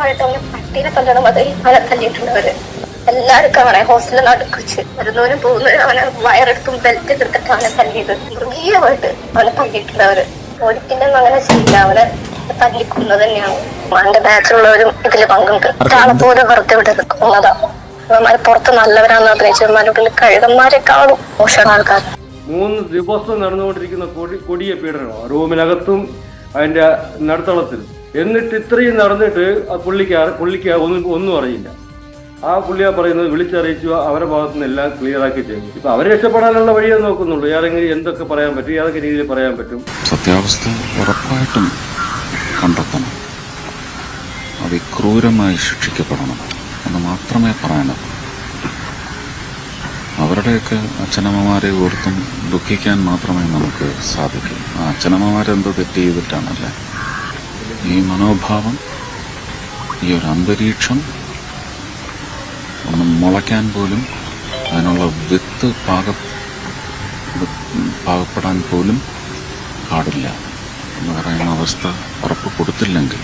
ക്രൂരമായിട്ട് അവനെ പട്ടീനെ തല്ലണം അതിൽ അവനെ തല്ലിയിട്ടുള്ളവര് എല്ലാവർക്കും അവനെ ഹോസ്റ്റലിൽ നടുക്കിച്ച് വരുന്നവനും പോകുന്നവരും അവനെ വയറെടുത്തും ബെൽറ്റ് എടുത്തിട്ട് അവനെ തല്ലിയത് മൃഗീയമായിട്ട് അവനെ തല്ലിയിട്ടുള്ളവര്. ഒരിക്കലും അങ്ങനെ ചെയ്യില്ല, അവനെ തല്ലിക്കുന്നത് തന്നെയാണ്. അവന്റെ ബാച്ചിലുള്ളവരും ഇതില് പങ്കുണ്ട്. ഒരാളെ പോലെ വെറുതെ ഇവിടെ നിൽക്കുന്നതാ. അവന്മാര് പുറത്ത് നല്ലവരാന്ന് അഭിനയിച്ചവന്മാരുടെ കഴുകന്മാരെ കാണും മോശം ആൾക്കാർ. 3 ദിവസം നടന്നുകൊണ്ടിരിക്കുന്ന കൊടിയ പീഡനമാണ് റൂമിനകത്തും അതിന്റെ നടുത്തളത്തിൽ. എന്നിട്ട് ഇത്രയും നടന്നിട്ട് ആ പുള്ളിക്ക് ഒന്നും അറിയില്ല. ആ പുള്ളിയാ പറയുന്നത് വിളിച്ചറിയിച്ചു, അവരുടെ ഭാഗത്തുനിന്ന് എല്ലാം ക്ലിയർ ആക്കി ചെയ്തു. ഇപ്പൊ അവരെ രക്ഷപ്പെടാനുള്ള വഴിയെ നോക്കുന്നുള്ളൂ. ഏതെങ്കിലും എന്തൊക്കെ പറയാൻ പറ്റും, ഏതൊക്കെ രീതിയിൽ പറയാൻ പറ്റും. സത്യാവസ്ഥ ഉറപ്പായിട്ടും കണ്ടെത്തണം, അതിക്രൂരമായി ശിക്ഷിക്കപ്പെടണം എന്ന് മാത്രമേ പറയാനുള്ളൂ. അവരുടെയൊക്കെ അച്ഛനമ്മമാരെ ഓർത്തും ദുഃഖിക്കാൻ മാത്രമേ നമുക്ക് സാധിക്കൂ. ആ അച്ഛനമ്മമാരെന്തോ തെറ്റ് ചെയ്തിട്ടാണല്ലേ ഈ മനോഭാവം, ഈ ഒരു അന്തരീക്ഷം ഒന്ന് മുളയ്ക്കാൻ പോലും, അതിനുള്ള വിത്ത് പാകപ്പെടാൻ പോലും പാടില്ല എന്ന് പറയുന്ന അവസ്ഥ ഉറപ്പ് കൊടുത്തില്ലെങ്കിൽ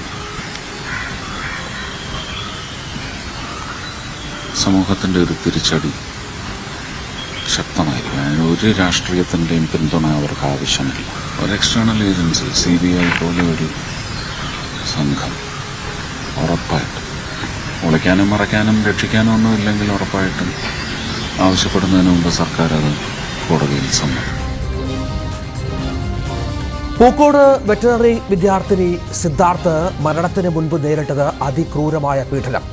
സമൂഹത്തിൻ്റെ ഒരു തിരിച്ചടി ശക്തമായിരിക്കും. അതിന് ഒരു രാഷ്ട്രീയത്തിൻ്റെയും പിന്തുണ അവർക്ക് ആവശ്യമില്ല. ഒരു എക്സ്റ്റേണൽ ഏജൻസി, CBI പോലെ ഒരു സംഘം ഉറപ്പായിട്ടും ഒളിക്കാനും മറയ്ക്കാനും രക്ഷിക്കാനും ഒന്നും ഇല്ലെങ്കിൽ ഉറപ്പായിട്ടും ആവശ്യപ്പെടുന്നതിന് മുമ്പ് സർക്കാർ അത് കോടതിയിൽ സമ്മതിക്കും. പൂക്കോട് വെറ്ററിനറി വിദ്യാർത്ഥിനി സിദ്ധാർത്ഥ് മരണത്തിന് മുൻപ് നേരിട്ടത് അതിക്രൂരമായ പീഡനം.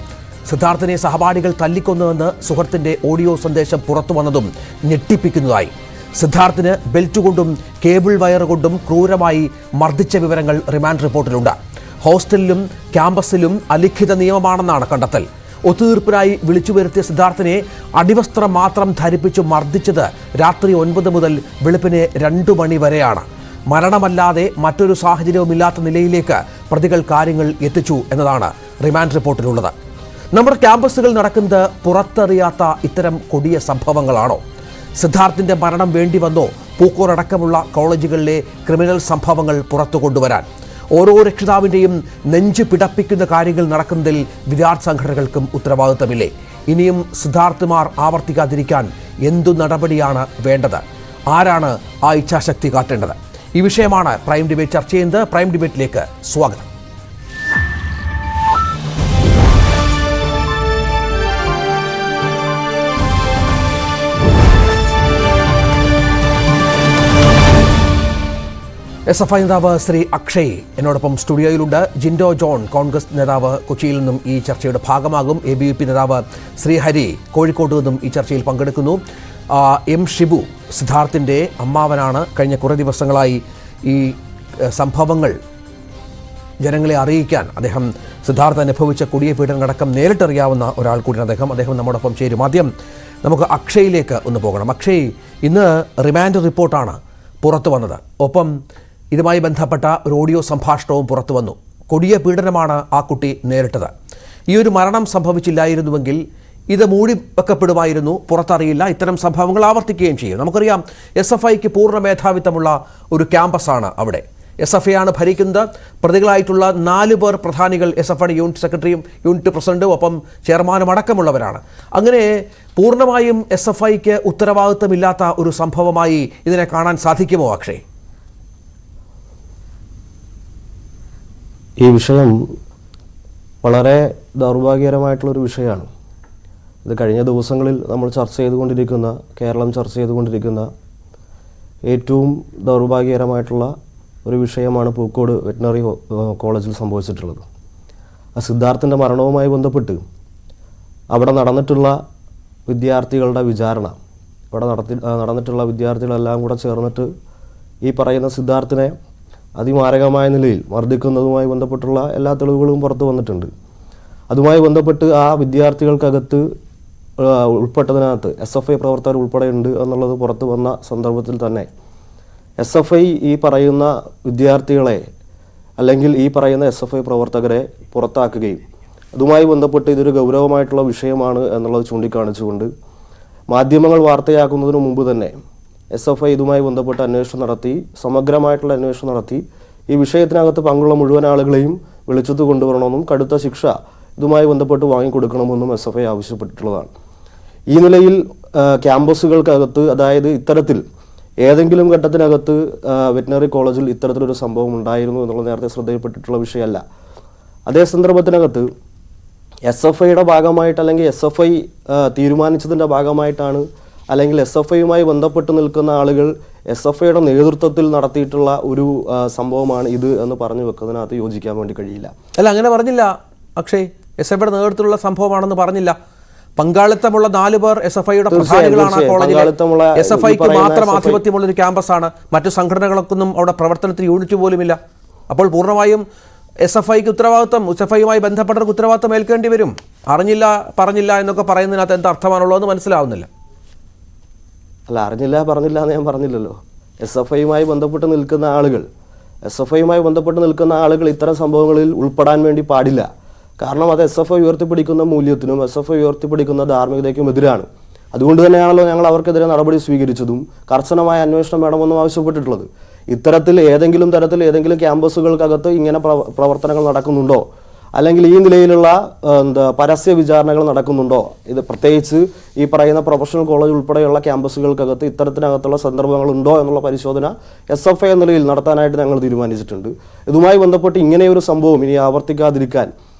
സിദ്ധാർത്ഥിനെ സഹപാഠികൾ തല്ലിക്കൊന്നുവെന്ന് സുഹൃത്തിന്റെ ഓഡിയോ സന്ദേശം പുറത്തു വന്നതും ഞെട്ടിപ്പിക്കുന്നതായി. സിദ്ധാർത്ഥിന് ബെൽറ്റ് കൊണ്ടും കേബിൾ വയർ കൊണ്ടും ക്രൂരമായി മർദ്ദിച്ച വിവരങ്ങൾ റിമാൻഡ് റിപ്പോർട്ടിലുണ്ട്. ഹോസ്റ്റലിലും ക്യാമ്പസിലും അലിഖിത നിയമമാണെന്നാണ് കണ്ടെത്തൽ. ഒത്തുതീർപ്പിനായി വിളിച്ചു വരുത്തിയ സിദ്ധാർത്ഥിനെ അടിവസ്ത്രം മാത്രം ധരിപ്പിച്ചു മർദ്ദിച്ചത് രാത്രി 9 മുതൽ വെളുപ്പിന് 2 മണി വരെയാണ്. മരണമല്ലാതെ മറ്റൊരു സാഹചര്യവുമില്ലാത്ത നിലയിലേക്ക് പ്രതികൾ കാര്യങ്ങൾ എത്തിച്ചു എന്നതാണ് റിമാൻഡ് റിപ്പോർട്ടിലുള്ളത്. നമ്മുടെ ക്യാമ്പസുകൾ നടക്കുന്നത് പുറത്തറിയാത്ത ഇത്തരം കൊടിയ സംഭവങ്ങളാണോ? സിദ്ധാർത്ഥിന്റെ മരണം വേണ്ടി വന്നോ പൂക്കോടക്കമുള്ള കോളേജുകളിലെ ക്രിമിനൽ സംഭവങ്ങൾ പുറത്തു കൊണ്ടുവരാൻ? ഓരോ രക്ഷിതാവിൻ്റെയും നെഞ്ച് പിടപ്പിക്കുന്ന കാര്യങ്ങൾ നടക്കുന്നതിൽ വിദ്യാർത്ഥി സംഘടനകൾക്കും ഉത്തരവാദിത്തമില്ലേ? ഇനിയും സിദ്ധാർത്ഥിമാർ ആവർത്തിക്കാതിരിക്കാൻ എന്തു നടപടിയാണ് വേണ്ടത്? ആരാണ് ആ ഇച്ഛാശക്തി കാട്ടേണ്ടത്? ഈ വിഷയമാണ് പ്രൈം ഡിബേറ്റ് ചർച്ച ചെയ്യുന്നത്. പ്രൈം ഡിബേറ്റിലേക്ക് സ്വാഗതം. SFI നേതാവ് ശ്രീ അക്ഷയ് എന്നോടൊപ്പം സ്റ്റുഡിയോയിലുണ്ട്. ജിൻഡോ ജോൺ കോൺഗ്രസ് നേതാവ് കൊച്ചിയിൽ നിന്നും ഈ ചർച്ചയുടെ ഭാഗമാകും. ABVP നേതാവ് ശ്രീഹരി കോഴിക്കോട് നിന്നും ഈ ചർച്ചയിൽ പങ്കെടുക്കുന്നു. M ഷിബു സിദ്ധാർത്ഥിൻ്റെ അമ്മാവനാണ്. കഴിഞ്ഞ കുറേ ദിവസങ്ങളായി ഈ സംഭവങ്ങൾ ജനങ്ങളെ അറിയിക്കാൻ അദ്ദേഹം സിദ്ധാർത്ഥ അനുഭവിച്ച കൊടിയ പീഡനമടക്കം നേരിട്ടറിയാവുന്ന ഒരാൾ കൂടിയാണ് അദ്ദേഹം നമ്മോടൊപ്പം ചേരും. ആദ്യം നമുക്ക് അക്ഷയിലേക്ക് ഒന്ന് പോകണം. അക്ഷയ്, ഇന്ന് റിമാൻഡ് റിപ്പോർട്ടാണ് പുറത്തു വന്നത്. ഒപ്പം ഇതുമായി ബന്ധപ്പെട്ട ഒരു ഓഡിയോ സംഭാഷണവും പുറത്തു വന്നു. കൊടിയ പീഡനമാണ് ആ കുട്ടി നേരിട്ടത്. ഈ ഒരു മരണം സംഭവിച്ചില്ലായിരുന്നുവെങ്കിൽ ഇത് മൂടി വെക്കപ്പെടുമായിരുന്നു, പുറത്തറിയില്ല. ഇത്തരം സംഭവങ്ങൾ ആവർത്തിക്കുകയും ചെയ്യും. നമുക്കറിയാം SFIക്ക് പൂർണ്ണ മേധാവിത്വമുള്ള ഒരു ക്യാമ്പസാണ് അവിടെ. SFI ആണ് ഭരിക്കുന്നത്. പ്രതികളായിട്ടുള്ള 4 പേർ പ്രധാനികൾ SFI യൂണിറ്റ് സെക്രട്ടറിയും യൂണിറ്റ് പ്രസിഡന്റും ഒപ്പം ചെയർമാനും അടക്കമുള്ളവരാണ്. അങ്ങനെ പൂർണ്ണമായും SFIക്ക് ഉത്തരവാദിത്തമില്ലാത്ത ഒരു സംഭവമായി ഇതിനെ കാണാൻ സാധിക്കുമോ അക്ഷയ്? ഈ വിഷയം വളരെ ദൗർഭാഗ്യകരമായിട്ടുള്ളൊരു വിഷയമാണ്. ഇത് കഴിഞ്ഞ ദിവസങ്ങളിൽ നമ്മൾ കേരളം ചർച്ച ചെയ്തുകൊണ്ടിരിക്കുന്ന ഏറ്റവും ദൗർഭാഗ്യകരമായിട്ടുള്ള ഒരു വിഷയമാണ് പൂക്കോട് വെറ്റിനറി കോളേജിൽ സംഭവിച്ചിട്ടുള്ളത്. ആ സിദ്ധാർത്ഥിൻ്റെ മരണവുമായി ബന്ധപ്പെട്ട് അവിടെ നടന്നിട്ടുള്ള വിദ്യാർത്ഥികളുടെ വിചാരണ, ഇവിടെ നടന്നിട്ടുള്ള വിദ്യാർത്ഥികളെല്ലാം കൂടെ ചേർന്നിട്ട് ഈ പറയുന്ന സിദ്ധാർത്ഥിനെ അതിമാരകമായ നിലയിൽ മർദ്ദിക്കുന്നതുമായി ബന്ധപ്പെട്ടുള്ള എല്ലാ തെളിവുകളും പുറത്തു വന്നിട്ടുണ്ട്. അതുമായി ബന്ധപ്പെട്ട് ആ വിദ്യാർത്ഥികൾക്കകത്ത് ഉൾപ്പെട്ടതിനകത്ത് SFI പ്രവർത്തകർ ഉൾപ്പെടെയുണ്ട് എന്നുള്ളത് പുറത്തു വന്ന സന്ദർഭത്തിൽ തന്നെ SFI ഈ പറയുന്ന വിദ്യാർത്ഥികളെ അല്ലെങ്കിൽ ഈ പറയുന്ന SFI പ്രവർത്തകരെ പുറത്താക്കുകയും അതുമായി ബന്ധപ്പെട്ട് ഇതൊരു ഗൗരവമായിട്ടുള്ള വിഷയമാണ് എന്നുള്ളത് ചൂണ്ടിക്കാണിച്ചുകൊണ്ട് മാധ്യമങ്ങൾ വാർത്തയാക്കുന്നതിന് മുമ്പ് തന്നെ SFI ഇതുമായി ബന്ധപ്പെട്ട് അന്വേഷണം നടത്തി, സമഗ്രമായിട്ടുള്ള അന്വേഷണം നടത്തി ഈ വിഷയത്തിനകത്ത് പങ്കുള്ള മുഴുവൻ ആളുകളെയും വെളിച്ചത്ത് കൊണ്ടുവരണമെന്നും കടുത്ത ശിക്ഷ ഇതുമായി ബന്ധപ്പെട്ട് വാങ്ങിക്കൊടുക്കണമെന്നും SFI ആവശ്യപ്പെട്ടിട്ടുള്ളതാണ്. ഈ നിലയിൽ ക്യാമ്പസുകൾക്കകത്ത്, അതായത് ഇത്തരത്തിൽ ഏതെങ്കിലും ഘട്ടത്തിനകത്ത് വെറ്റിനറി കോളേജിൽ ഇത്തരത്തിലൊരു സംഭവം ഉണ്ടായിരുന്നു എന്നുള്ളത് നേരത്തെ ശ്രദ്ധയിൽപ്പെട്ടിട്ടുള്ള വിഷയമല്ല. അതേ സന്ദർഭത്തിനകത്ത് SFIയുടെ ഭാഗമായിട്ട്, അല്ലെങ്കിൽ SFI തീരുമാനിച്ചതിൻ്റെ ഭാഗമായിട്ടാണ്, അല്ലെങ്കിൽ SFIയുമായി ബന്ധപ്പെട്ട് നിൽക്കുന്ന ആളുകൾ SFIയുടെ നേതൃത്വത്തിൽ നടത്തിയിട്ടുള്ള ഒരു സംഭവമാണ് ഇത് എന്ന് പറഞ്ഞു വെക്കുന്നതിനകത്ത് യോജിക്കാൻ വേണ്ടി കഴിയില്ല. അല്ല, അങ്ങനെ പറഞ്ഞില്ല അക്ഷയ്. SFIയുടെ നേതൃത്വത്തിലുള്ള സംഭവമാണെന്ന് പറഞ്ഞില്ല. പങ്കാളിത്തമുള്ള 4 പേർ SFIയുടെ പ്രധാനികളാണ് ആ കോളേജിലെ. SFIക്ക് മാത്രം ആധിപത്യമുള്ള ഒരു ക്യാമ്പസാണ്. മറ്റു സംഘടനകൾക്കൊന്നും അവിടെ പ്രവർത്തനത്തിന് യൂണിറ്റ് പോലുമില്ല. അപ്പോൾ പൂർണ്ണമായും SFIക്ക് ഉത്തരവാദിത്വം, SFIയുമായി ബന്ധപ്പെട്ടവർക്ക് ഉത്തരവാദിത്വം ഏൽക്കേണ്ടി വരും. അറിഞ്ഞില്ല പറഞ്ഞില്ല എന്നൊക്കെ പറയുന്നതിനകത്ത് എന്ത് അർത്ഥമാണുള്ളതെന്ന് മനസ്സിലാവുന്നില്ല. അല്ല, അറിഞ്ഞില്ല പറഞ്ഞില്ല എന്ന് ഞാൻ പറഞ്ഞില്ലല്ലോ. SFIയുമായി ബന്ധപ്പെട്ട് നിൽക്കുന്ന ആളുകൾ ഇത്തരം സംഭവങ്ങളിൽ ഉൾപ്പെടാൻ വേണ്ടി പാടില്ല. കാരണം അത് SFI ഉയർത്തിപ്പിടിക്കുന്ന മൂല്യത്തിനും SFI ഉയർത്തിപ്പിടിക്കുന്ന ധാർമ്മികതയ്ക്കും എതിരാണ്. അതുകൊണ്ട് തന്നെയാണല്ലോ ഞങ്ങൾ അവർക്കെതിരെ നടപടി സ്വീകരിച്ചതും കർശനമായ അന്വേഷണം വേണമെന്നും ആവശ്യപ്പെട്ടിട്ടുള്ളത്. ഇത്തരത്തിൽ ഏതെങ്കിലും തരത്തിൽ ഏതെങ്കിലും ക്യാമ്പസുകൾക്കകത്ത് ഇങ്ങനെ പ്രവർത്തനങ്ങൾ നടക്കുന്നുണ്ടോ, അല്ലെങ്കിൽ ഈ നിലയിലുള്ള പരസ്യ വിചാരണകൾ നടക്കുന്നുണ്ടോ, ഇത് പ്രത്യേകിച്ച് ഈ പറയുന്ന പ്രൊഫഷണൽ കോളേജ് ഉൾപ്പെടെയുള്ള ക്യാമ്പസുകൾക്കകത്ത് ഇത്തരത്തിനകത്തുള്ള സന്ദർഭങ്ങളുണ്ടോ എന്നുള്ള പരിശോധന SFI എന്ന നിലയിൽ നടത്താനായിട്ട് ഞങ്ങൾ തീരുമാനിച്ചിട്ടുണ്ട്. ഇതുമായി ബന്ധപ്പെട്ട് ഇങ്ങനെയൊരു സംഭവം ഇനി ആവർത്തിക്കാതിരിക്കാൻ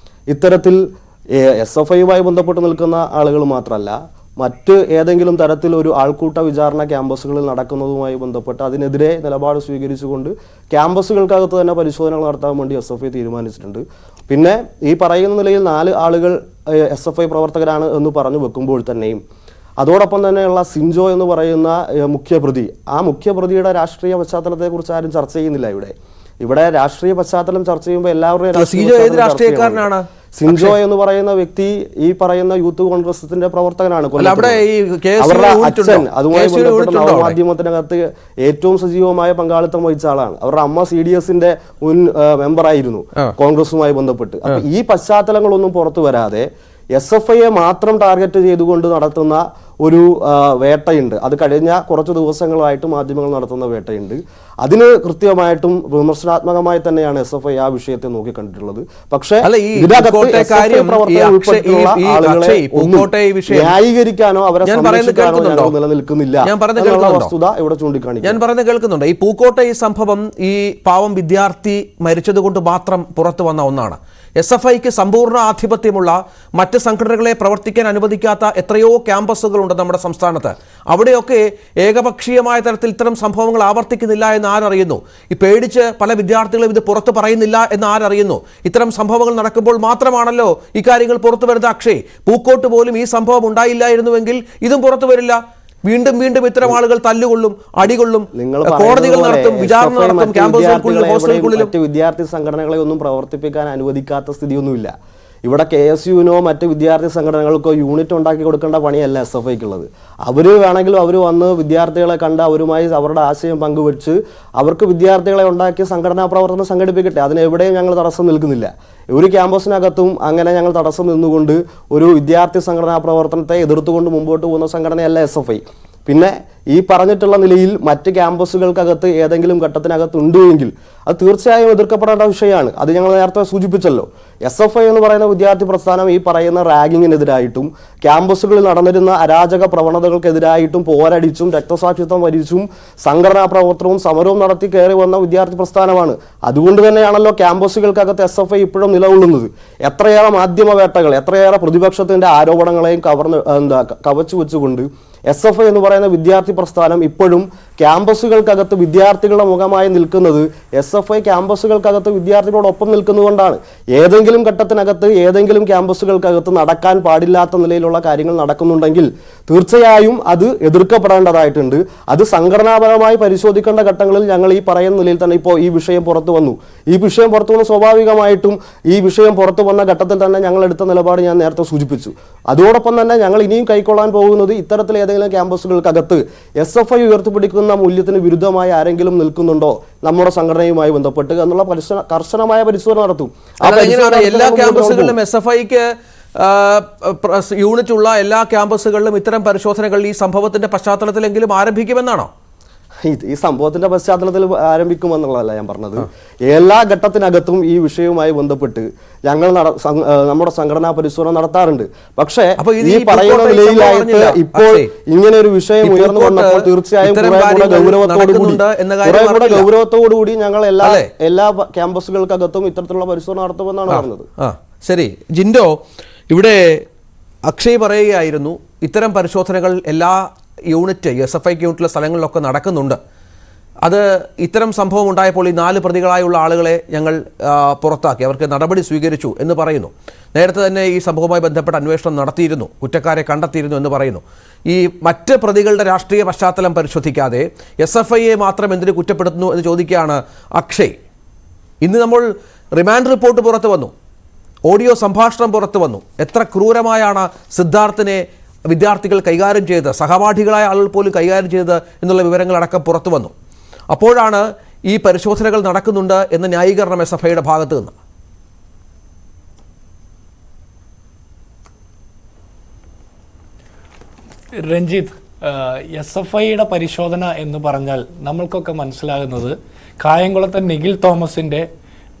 ഇത്തരത്തിൽ SFIയുമായി ബന്ധപ്പെട്ട് നിൽക്കുന്ന ആളുകൾ മാത്രമല്ല, മറ്റ് ഏതെങ്കിലും തരത്തിൽ ഒരു ആൾക്കൂട്ട വിചാരണ ക്യാമ്പസുകളിൽ നടക്കുന്നതുമായി ബന്ധപ്പെട്ട് അതിനെതിരെ നിലപാട് സ്വീകരിച്ചുകൊണ്ട് ക്യാമ്പസുകൾക്കകത്ത് തന്നെ പരിശോധനകൾ നടത്താൻ വേണ്ടി SFI തീരുമാനിച്ചിട്ടുണ്ട്. പിന്നെ ഈ പറയുന്ന നിലയിൽ 4 ആളുകൾ SFI പ്രവർത്തകരാണ് എന്ന് പറഞ്ഞു വെക്കുമ്പോൾ തന്നെയും അതോടൊപ്പം തന്നെയുള്ള സിൻജോ എന്ന് പറയുന്ന മുഖ്യപ്രതി, ആ മുഖ്യപ്രതിയുടെ രാഷ്ട്രീയ പശ്ചാത്തലത്തെക്കുറിച്ച് ആരും ചർച്ച ചെയ്യുന്നില്ല. ഇവിടെ രാഷ്ട്രീയ പശ്ചാത്തലം ചർച്ച ചെയ്യുമ്പോൾ എല്ലാവരുടെയും സിൻജോ എന്ന് പറയുന്ന വ്യക്തി ഈ പറയുന്ന യൂത്ത് കോൺഗ്രസിന്റെ പ്രവർത്തകനാണ്. അവരുടെ അച്ഛൻ അതുമായി ബന്ധപ്പെട്ട നവമാധ്യമത്തിനകത്ത് ഏറ്റവും സജീവമായ പങ്കാളിത്തം വഹിച്ച ആളാണ്. അവരുടെ അമ്മ CDSന്റെ മുൻ മെമ്പറായിരുന്നു കോൺഗ്രസുമായി ബന്ധപ്പെട്ട്. അപ്പൊ ഈ പശ്ചാത്തലങ്ങളൊന്നും പുറത്തു വരാതെ SFIയെ മാത്രം ടാർഗറ്റ് ചെയ്തുകൊണ്ട് നടത്തുന്ന ഒരു വേട്ടയുണ്ട്. അത് കഴിഞ്ഞ കുറച്ച് ദിവസങ്ങളായിട്ട് മാധ്യമങ്ങൾ നടത്തുന്ന വേട്ടയുണ്ട്. അതിന് കൃത്യമായിട്ടും വിമർശനാത്മകമായി തന്നെയാണ് SFI ആ വിഷയത്തെ നോക്കിക്കണ്ടിട്ടുള്ളത്. പക്ഷേ ന്യായീകരിക്കാനോ അവരെ സംരക്ഷിക്കാനോ നിലനിൽക്കുന്നില്ല എന്നുള്ള വസ്തുത ഇവിടെ ചൂണ്ടിക്കാണിക്കും. ഞാൻ പറയുന്നത് കേൾക്കുന്നുണ്ട്. ഈ പൂക്കോട്ടെ ഈ സംഭവം ഈ പാവം വിദ്യാർത്ഥി മരിച്ചതുകൊണ്ട് മാത്രം പുറത്തു വന്ന ഒന്നാണ്. SFIക്ക് സമ്പൂർണ്ണ ആധിപത്യമുള്ള മറ്റ് സംഘടനകളെ പ്രവർത്തിക്കാൻ അനുവദിക്കാത്ത എത്രയോ ക്യാമ്പസുകളുണ്ട് നമ്മുടെ സംസ്ഥാനത്ത്. അവിടെയൊക്കെ ഏകപക്ഷീയമായ തരത്തിൽ ഇത്തരം സംഭവങ്ങൾ ആവർത്തിക്കുന്നില്ല എന്ന് ആരറിയുന്നു? ഈ പേടിച്ച് പല വിദ്യാർത്ഥികളും ഇത് പുറത്ത് പറയുന്നില്ല എന്ന് ആരറിയുന്നു? ഇത്തരം സംഭവങ്ങൾ നടക്കുമ്പോൾ മാത്രമാണല്ലോ ഇക്കാര്യങ്ങൾ പുറത്തു വരുന്നത്. അക്ഷയ്, പൂക്കോട്ട് പോലും ഈ സംഭവം ഉണ്ടായില്ലായിരുന്നുവെങ്കിൽ ഇതും പുറത്തു വരില്ല. വീണ്ടും വീണ്ടും ഇത്തരം ആളുകൾ തല്ലുകൊള്ളും, അടികൊള്ളും, കോടതികൾ നടത്തും, വിചാരണ നടത്തും, ക്യാമ്പസുകൾക്കുള്ളിലും ഹോസ്റ്റലുകൾക്കുള്ളിലും. വിദ്യാർത്ഥി സംഘടനകളെ ഒന്നും പ്രവർത്തിപ്പിക്കാൻ അനുവദിക്കാത്ത സ്ഥിതിയൊന്നുമില്ല. ഇവിടെ KSUവിനോ മറ്റ് വിദ്യാർത്ഥി സംഘടനകൾക്കോ യൂണിറ്റ് ഉണ്ടാക്കി കൊടുക്കേണ്ട പണിയല്ല SFIക്കുള്ളത്. അവർ വേണമെങ്കിലും അവർ വന്ന് വിദ്യാർത്ഥികളെ കണ്ട് അവരുമായി അവരുടെ ആശയം പങ്കുവെച്ച് അവർക്ക് വിദ്യാർത്ഥികളെ ഉണ്ടാക്കി സംഘടനാ പ്രവർത്തനം സംഘടിപ്പിക്കട്ടെ. അതിനെവിടെയും ഞങ്ങൾ തടസ്സം നിൽക്കുന്നില്ല. ഒരു ക്യാമ്പസിനകത്തും അങ്ങനെ ഞങ്ങൾ തടസ്സം നിന്നുകൊണ്ട് ഒരു വിദ്യാർത്ഥി സംഘടനാ പ്രവർത്തനത്തെ എതിർത്തുകൊണ്ട് മുമ്പോട്ട് പോകുന്ന സംഘടനയല്ല SFI. പിന്നെ ഈ പറഞ്ഞിട്ടുള്ള നിലയിൽ മറ്റ് ക്യാമ്പസുകൾക്കകത്ത് ഏതെങ്കിലും ഘട്ടത്തിനകത്ത് ഉണ്ടെങ്കിൽ അത് തീർച്ചയായും എതിർക്കപ്പെടേണ്ട വിഷയമാണ്. അത് ഞങ്ങൾ നേരത്തെ സൂചിപ്പിച്ചല്ലോ. SFI എന്ന് പറയുന്ന വിദ്യാർത്ഥി പ്രസ്ഥാനം ഈ പറയുന്ന റാഗിങ്ങിനെതിരായിട്ടും ക്യാമ്പസുകളിൽ നടന്നിരുന്ന അരാജക പ്രവണതകൾക്കെതിരായിട്ടും പോരടിച്ചും രക്തസാക്ഷിത്വം വരിച്ചും സംഘടനാ പ്രവർത്തനവും സമരവും നടത്തി കയറി വന്ന വിദ്യാർത്ഥി പ്രസ്ഥാനമാണ്. അതുകൊണ്ട് തന്നെയാണല്ലോ ക്യാമ്പസുകൾക്കകത്ത് SFI ഇപ്പോഴും നിലകൊള്ളുന്നത്. എത്രയേറെ മാധ്യമവേട്ടകൾ, എത്രയേറെ പ്രതിപക്ഷത്തിന്റെ ആരോപണങ്ങളെയും കവച്ചു വെച്ചുകൊണ്ട് SFI എന്ന് പറയുന്ന വിദ്യാർത്ഥി പ്രസ്ഥാനം ഇപ്പോഴും ക്യാമ്പസുകൾക്കകത്ത് വിദ്യാർത്ഥികളുടെ മുഖമായി നിൽക്കുന്നത് SFI ക്യാമ്പസുകൾക്കകത്ത് വിദ്യാർത്ഥികളോടൊപ്പം നിൽക്കുന്നതുകൊണ്ടാണ്. ഏതെങ്കിലും ഘട്ടത്തിനകത്ത് ഏതെങ്കിലും ക്യാമ്പസുകൾക്കകത്ത് നടക്കാൻ പാടില്ലാത്ത നിലയിലുള്ള കാര്യങ്ങൾ നടക്കുന്നുണ്ടെങ്കിൽ തീർച്ചയായും അത് എതിർക്കപ്പെടേണ്ടതായിട്ടുണ്ട്. അത് സംഘടനാപരമായി പരിശോധിക്കേണ്ട ഘട്ടങ്ങളിൽ ഞങ്ങൾ ഈ പറയുന്ന നിലയിൽ തന്നെ ഇപ്പോൾ ഈ വിഷയം പുറത്തു വന്നു. ഈ വിഷയം പുറത്തു വന്ന സ്വാഭാവികമായിട്ടും ഈ വിഷയം പുറത്തു വന്ന ഘട്ടത്തിൽ തന്നെ ഞങ്ങൾ എടുത്ത നിലപാട് ഞാൻ നേരത്തെ സൂചിപ്പിച്ചു. അതോടൊപ്പം തന്നെ ഞങ്ങൾ ഇനിയും കൈക്കൊള്ളാൻ പോകുന്നത് ഇത്തരത്തിൽ ഏതെങ്കിലും ക്യാമ്പസുകൾക്കകത്ത് SFI ഉയർത്തിപ്പിടിക്കുന്ന മൂല്യത്തിന് വിരുദ്ധമായി ആരെങ്കിലും നിൽക്കുന്നുണ്ടോ നമ്മുടെ സംഘടനയുമായി ബന്ധപ്പെട്ട് എന്നുള്ള കർശനമായ പരിശോധന നടത്തും. എല്ലാ ക്യാമ്പസുകളിലും SFIക്ക് യൂണിറ്റ് ഉള്ള എല്ലാ ക്യാമ്പസുകളിലും ഇത്തരം പരിശോധനകൾ ഈ സംഭവത്തിന്റെ പശ്ചാത്തലത്തിലെങ്കിലും ആരംഭിക്കുമെന്നാണോ? ഈ സംഭവത്തിന്റെ പശ്ചാത്തലത്തിൽ ആരംഭിക്കുമെന്നുള്ളതല്ല ഞാൻ പറഞ്ഞത്. എല്ലാ ഘട്ടത്തിനകത്തും ഈ വിഷയവുമായി ബന്ധപ്പെട്ട് ഞങ്ങൾ നമ്മുടെ സംഘടനാ പരിശോധന നടത്താറുണ്ട്. പക്ഷേ ഈ പറയുന്ന നിലയിലായിട്ട് ഇപ്പോൾ ഇങ്ങനെ ഒരു വിഷയം ഉയർന്നു വന്നപ്പോൾ തീർച്ചയായും കുറെ കൂടെ ഗൗരവത്തോടുകൂടി ഞങ്ങൾ എല്ലാ ക്യാമ്പസുകൾക്കകത്തും ഇത്തരത്തിലുള്ള പരിശോധന നടത്തുമെന്നാണ് പറഞ്ഞത്. ശരി ജിൻഡോ, ഇവിടെ അക്ഷയ് പറയുകയായിരുന്നു ഇത്തരം പരിശോധനകൾ എല്ലാ യൂണിറ്റ് SFI യൂണിറ്റിലെ സ്ഥലങ്ങളിലൊക്കെ നടക്കുന്നുണ്ട്. അത് ഇത്തരം സംഭവം ഉണ്ടായപ്പോൾ ഈ 4 പ്രതികളായുള്ള ആളുകളെ ഞങ്ങൾ പുറത്താക്കി, അവർക്ക് നടപടി സ്വീകരിച്ചു എന്ന് പറയുന്നു. നേരത്തെ തന്നെ ഈ സംഭവവുമായി ബന്ധപ്പെട്ട അന്വേഷണം നടത്തിയിരുന്നു, കുറ്റക്കാരെ കണ്ടെത്തിയിരുന്നു എന്ന് പറയുന്നു. ഈ മറ്റ് പ്രതികളുടെ രാഷ്ട്രീയ പശ്ചാത്തലം പരിശോധിക്കാതെ SFIയെ മാത്രം എന്തിനു കുറ്റപ്പെടുത്തുന്നു എന്ന് ചോദിക്കുകയാണ് അക്ഷയ്. ഇന്ന് നമ്മൾ റിമാൻഡ് റിപ്പോർട്ട് പുറത്തു വന്നു, ഓഡിയോ സംഭാഷണം പുറത്തു വന്നു. എത്ര ക്രൂരമായാണ് സിദ്ധാർത്ഥിനെ വിദ്യാർത്ഥികൾ കൈകാര്യം ചെയ്ത്, സഹപാഠികളായ ആളുകൾ പോലും കൈകാര്യം ചെയ്ത് എന്നുള്ള വിവരങ്ങളടക്കം പുറത്തു വന്നു. അപ്പോഴാണ് ഈ പരിശോധനകൾ നടക്കുന്നുണ്ട് എന്ന ന്യായീകരണം SFIയുടെ ഭാഗത്ത് നിന്ന്. രഞ്ജിത്ത്, SFIയുടെ പരിശോധന എന്ന് പറഞ്ഞാൽ നമ്മൾക്കൊക്കെ മനസ്സിലാകുന്നത് കായംകുളത്തെ നിഖിൽ തോമസിന്റെ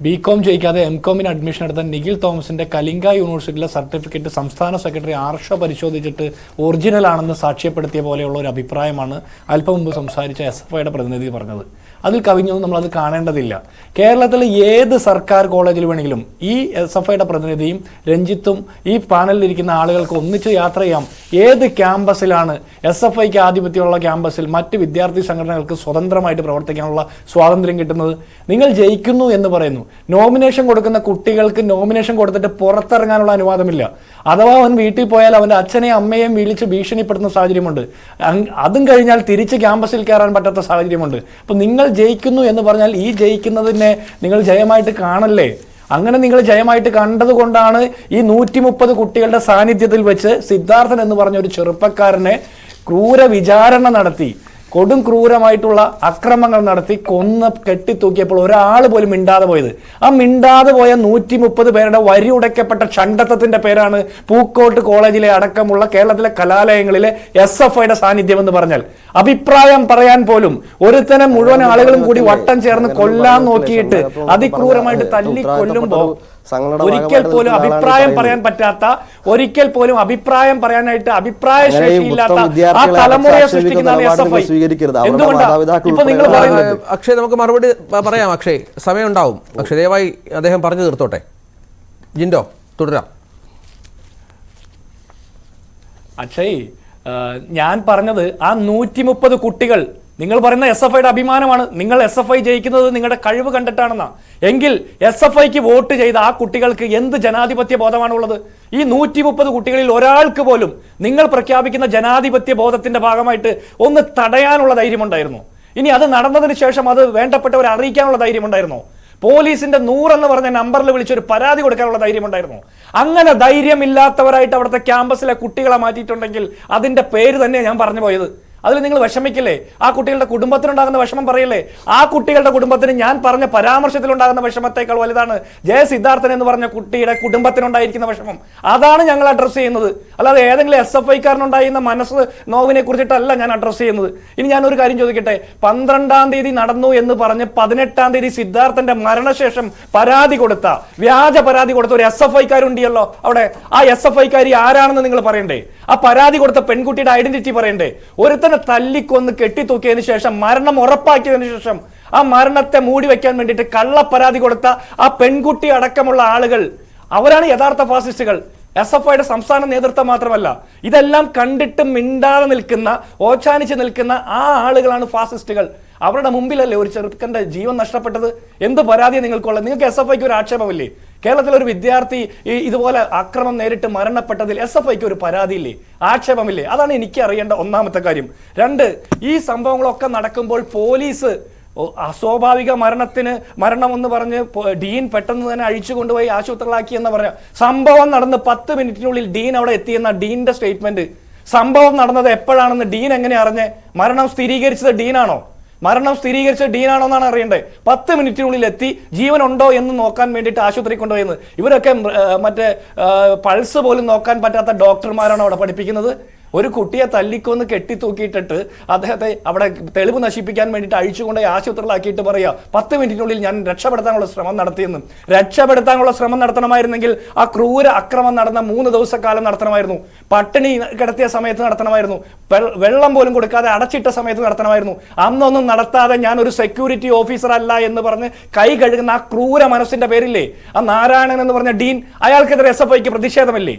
BCom ജയിക്കാതെ MCOമിന് അഡ്മിഷൻ എടുത്ത നിഖിൽ തോമസിന്റെ കലിംഗ യൂണിവേഴ്സിറ്റിയിലെ സർട്ടിഫിക്കറ്റ് സംസ്ഥാന സെക്രട്ടറി ആർഷോ പരിശോധിച്ചിട്ട് ഒറിജിനൽ ആണെന്ന് സാക്ഷ്യപ്പെടുത്തിയ പോലെയുള്ള ഒരു അഭിപ്രായമാണ് അല്പം മുമ്പ് സംസാരിച്ച SFIയുടെ പ്രതിനിധി പറഞ്ഞത്. അതിൽ കവിഞ്ഞൊന്നും നമ്മളത് കാണേണ്ടതില്ല. കേരളത്തിലെ ഏത് സർക്കാർ കോളേജിൽ വേണമെങ്കിലും ഈ SFIയുടെ പ്രതിനിധിയും രഞ്ജിത്തും ഈ പാനലിലിരിക്കുന്ന ആളുകൾക്ക് ഒന്നിച്ച് യാത്ര ചെയ്യാം. ഏത് ക്യാമ്പസിലാണ് SFIക്ക് ആധിപത്യമുള്ള ക്യാമ്പസിൽ മറ്റ് വിദ്യാർത്ഥി സംഘടനകൾക്ക് സ്വതന്ത്രമായിട്ട് പ്രവർത്തിക്കാനുള്ള സ്വാതന്ത്ര്യം കിട്ടുന്നത്? നിങ്ങൾ ജയിക്കുന്നു എന്ന് പറയുന്നു, നോമിനേഷൻ കൊടുക്കുന്ന കുട്ടികൾക്ക് നോമിനേഷൻ കൊടുത്തിട്ട് പുറത്തിറങ്ങാനുള്ള അനുവാദമില്ല. അഥവാ അവൻ വീട്ടിൽ പോയാൽ അവൻ്റെ അച്ഛനെയും അമ്മയെയും വിളിച്ച് ഭീഷണിപ്പെടുത്തുന്ന സാഹചര്യമുണ്ട്. അതും കഴിഞ്ഞാൽ തിരിച്ച് ക്യാമ്പസിൽ കയറാൻ പറ്റാത്ത സാഹചര്യമുണ്ട്. അപ്പം നിങ്ങൾ ജയിക്കുന്നു എന്ന് പറഞ്ഞാൽ ഈ ജയിക്കുന്നതിനെ നിങ്ങൾ ജയമായിട്ട് കാണല്ലേ? അങ്ങനെ നിങ്ങൾ ജയമായിട്ട് കണ്ടതുകൊണ്ടാണ് ഈ 130 കുട്ടികളുടെ സാന്നിധ്യത്തിൽ വെച്ച് സിദ്ധാർത്ഥൻ എന്ന് പറഞ്ഞ ഒരു ചെറുപ്പക്കാരനെ ക്രൂര വിചാരണ നടത്തി, കൊടും ക്രൂരമായിട്ടുള്ള അക്രമങ്ങൾ നടത്തി കൊന്ന് കെട്ടിത്തൂക്കിയപ്പോൾ ഒരാൾ പോലും മിണ്ടാതെ പോയത്. ആ മിണ്ടാതെ പോയ 130 പേരുടെ വരി ഉടയ്ക്കപ്പെട്ട ഷണ്ടത്വത്തിന്റെ പേരാണ് പൂക്കോട്ട് കോളേജിലെ അടക്കമുള്ള കേരളത്തിലെ കലാലയങ്ങളിലെ SFIയുടെ സാന്നിധ്യം എന്ന് പറഞ്ഞാൽ. അഭിപ്രായം പറയാൻ പോലും ഒരുത്തനെ മുഴുവൻ ആളുകളും കൂടി വട്ടം ചേർന്ന് കൊല്ലാൻ നോക്കിയിട്ട് അതിക്രൂരമായിട്ട് തല്ലി കൊല്ലുമ്പോൾ ഒരിക്കൽ പോലും അഭിപ്രായം പറയാൻ പറ്റാത്ത, ഒരിക്കൽ പോലും അഭിപ്രായം പറയാനായിട്ട് അഭിപ്രായ ശേഷിയില്ലാത്ത ആ തലമുറയെ സൃഷ്ടിക്കുന്നതാണ് SFI. എന്തുകൊണ്ടാണ് ഇപ്പൊ നിങ്ങൾ പറയുന്നത്? അക്ഷയ്, നമുക്ക് മറുപടി പറയാം. അക്ഷയ്, സമയം ഉണ്ടാവും. അക്ഷയ്, ദയവായി അദ്ദേഹം പറഞ്ഞു തീർത്തോട്ടെ. ജിൻഡോ, തുടരാം. അക്ഷയ്, ഞാൻ പറഞ്ഞത് ആ 130 കുട്ടികൾ, നിങ്ങൾ പറയുന്ന SFIയുടെ അഭിമാനമാണ്, നിങ്ങൾ SFI ജയിക്കുന്നത് നിങ്ങളുടെ കഴിവ് കണ്ടിട്ടാണെന്നാ. എങ്കിൽ SFIക്ക് വോട്ട് ചെയ്ത ആ കുട്ടികൾക്ക് എന്ത് ജനാധിപത്യ ബോധമാണുള്ളത്? ഈ 130 കുട്ടികളിൽ ഒരാൾക്ക് പോലും നിങ്ങൾ പ്രഖ്യാപിക്കുന്ന ജനാധിപത്യ ബോധത്തിന്റെ ഭാഗമായിട്ട് ഒന്ന് തടയാനുള്ള ധൈര്യമുണ്ടായിരുന്നു? ഇനി അത് നടന്നതിന് ശേഷം അത് വേണ്ടപ്പെട്ടവരെ അറിയിക്കാനുള്ള ധൈര്യമുണ്ടായിരുന്നോ? പോലീസിന്റെ 100 എന്ന് പറഞ്ഞ നമ്പറിൽ വിളിച്ചൊരു പരാതി കൊടുക്കാനുള്ള ധൈര്യമുണ്ടായിരുന്നു? അങ്ങനെ ധൈര്യമില്ലാത്തവരായിട്ട് അവിടുത്തെ ക്യാമ്പസിലെ കുട്ടികളെ മാറ്റിയിട്ടുണ്ടെങ്കിൽ അതിന്റെ പേര് തന്നെ ഞാൻ പറഞ്ഞു പോയത്. അതിൽ നിങ്ങൾ വിഷമിക്കില്ലേ? ആ കുട്ടികളുടെ കുടുംബത്തിനുണ്ടാകുന്ന വിഷമം പറയില്ലേ? ആ കുട്ടികളുടെ കുടുംബത്തിന് ഞാൻ പറഞ്ഞ പരാമർശത്തിലുണ്ടാകുന്ന വിഷമത്തേക്കാൾ വലുതാണ് സിദ്ധാർത്ഥൻ എന്ന് പറഞ്ഞ കുട്ടിയുടെ കുടുംബത്തിനുണ്ടായിരിക്കുന്ന വിഷമം. അതാണ് ഞങ്ങൾ അഡ്രസ്സ് ചെയ്യുന്നത്. അല്ലാതെ ഏതെങ്കിലും SFIക്കാരനുണ്ടായിരുന്ന മനസ്സ് നോവിനെ കുറിച്ചിട്ടല്ല ഞാൻ അഡ്രസ്സ് ചെയ്യുന്നത്. ഇനി ഞാനൊരു കാര്യം ചോദിക്കട്ടെ. 12-ാം തീയതി നടന്നു എന്ന് പറഞ്ഞ് 18-ാം തീയതി സിദ്ധാർത്ഥന്റെ മരണശേഷം പരാതി കൊടുത്ത, വ്യാജ പരാതി കൊടുത്ത ഒരു SFIക്കാരുണ്ടല്ലോ അവിടെ. ആ SFIക്കാരി ആരാണെന്ന് നിങ്ങൾ പറയണ്ടേ? ആ പരാതി കൊടുത്ത പെൺകുട്ടിയുടെ ഐഡന്റിറ്റി പറയണ്ടേ? ഒരുത്തൻ തല്ലിക്കൊന്ന് കെട്ടിത്തൂക്കിയതിനു ശേഷം, മരണം ഉറപ്പാക്കിയതിനു ശേഷം ആ മരണത്തെ മൂടി വെക്കാൻ വേണ്ടിയിട്ട് കള്ളപ്പരാതി കൊടുത്ത ആ പെൺകുട്ടി അടക്കമുള്ള ആളുകൾ, അവരാണ് യഥാർത്ഥ ഫാസിസ്റ്റുകൾ. SFIയുടെ സംസ്ഥാന നേതൃത്വം മാത്രമല്ല, ഇതെല്ലാം കണ്ടിട്ട് മിണ്ടാതെ നിൽക്കുന്ന, ഓച്ചാനിച്ച് നിൽക്കുന്ന ആ ആളുകളാണ് ഫാസിസ്റ്റുകൾ. അവരുടെ മുമ്പിലല്ലേ ഒരു ചെറുക്കന്റെ ജീവൻ നഷ്ടപ്പെട്ടത്? എന്ത് പരാതിയാണ് നിങ്ങൾക്കുള്ളത്? നിങ്ങൾക്ക് SFIക്ക് ഒരു ആക്ഷേപമില്ലേ? കേരളത്തിലെ ഒരു വിദ്യാർത്ഥി ഇതുപോലെ അക്രമം നേരിട്ട് മരണപ്പെട്ടതിൽ SFIക്ക് ഒരു പരാതിയില്ലേ, ആക്ഷേപമില്ലേ? അതാണ് എനിക്ക് അറിയേണ്ട ഒന്നാമത്തെ കാര്യം. 2, ഈ സംഭവങ്ങളൊക്കെ നടക്കുമ്പോൾ പോലീസ് അസ്വാഭാവിക മരണം എന്ന് പറഞ്ഞ് ഡീൻ പെട്ടെന്ന് തന്നെ അഴിച്ചു കൊണ്ടുപോയി ആശുപത്രികളാക്കി എന്ന് പറഞ്ഞ സംഭവം നടന്ന് 10 മിനിറ്റിനുള്ളിൽ ഡീൻ അവിടെ എത്തിയെന്ന ഡീനിന്റെ സ്റ്റേറ്റ്മെന്റ്. സംഭവം നടന്നത് എപ്പോഴാണെന്ന് ഡീൻ എങ്ങനെ അറിഞ്ഞേ? മരണം സ്ഥിരീകരിച്ചത് ഡീനാണോ? മരണം സ്ഥിരീകരിച്ച ഡീനാണോ എന്നാണ് അറിയേണ്ടത്. 10 മിനിറ്റിനുള്ളിൽ എത്തി ജീവൻ ഉണ്ടോ എന്ന് നോക്കാൻ വേണ്ടിയിട്ട് ആശുപത്രി കൊണ്ടുപോയെന്ന്. ഇവരൊക്കെ മറ്റേ പൾസ് പോലും നോക്കാൻ പറ്റാത്ത ഡോക്ടർമാരാണ് അവിടെ പഠിപ്പിക്കുന്നത്. ഒരു കുട്ടിയെ തല്ലിക്കൊന്ന് കെട്ടിത്തൂക്കിയിട്ടിട്ട് അദ്ദേഹത്തെ അവിടെ തെളിവ് നശിപ്പിക്കാൻ വേണ്ടിയിട്ട് അഴിച്ചുകൊണ്ട് ആശുപത്രിയിലാക്കിയിട്ട് പറയുക 10 മിനിറ്റിനുള്ളിൽ ഞാൻ രക്ഷപ്പെടുത്താനുള്ള ശ്രമം നടത്തിയെന്ന്. രക്ഷപ്പെടുത്താനുള്ള ശ്രമം നടത്തണമായിരുന്നെങ്കിൽ ആ ക്രൂര അക്രമം നടന്ന 3 ദിവസക്കാലം നടത്തണമായിരുന്നു. പട്ടിണി കിടത്തിയ സമയത്ത് നടത്തണമായിരുന്നു. വെള്ളം പോലും കൊടുക്കാതെ അടച്ചിട്ട സമയത്ത് നടത്തണമായിരുന്നു. അന്നൊന്നും നടത്താതെ ഞാൻ ഒരു സെക്യൂരിറ്റി ഓഫീസർ അല്ല എന്ന് പറഞ്ഞ് കൈ കഴുകുന്ന ആ ക്രൂര മനസ്സിന്റെ പേരില്ലേ, ആ നാരായണൻ എന്ന് പറഞ്ഞ ഡീൻ, അയാൾക്കെതിരെ SFIക്ക് പ്രതിഷേധമില്ലേ?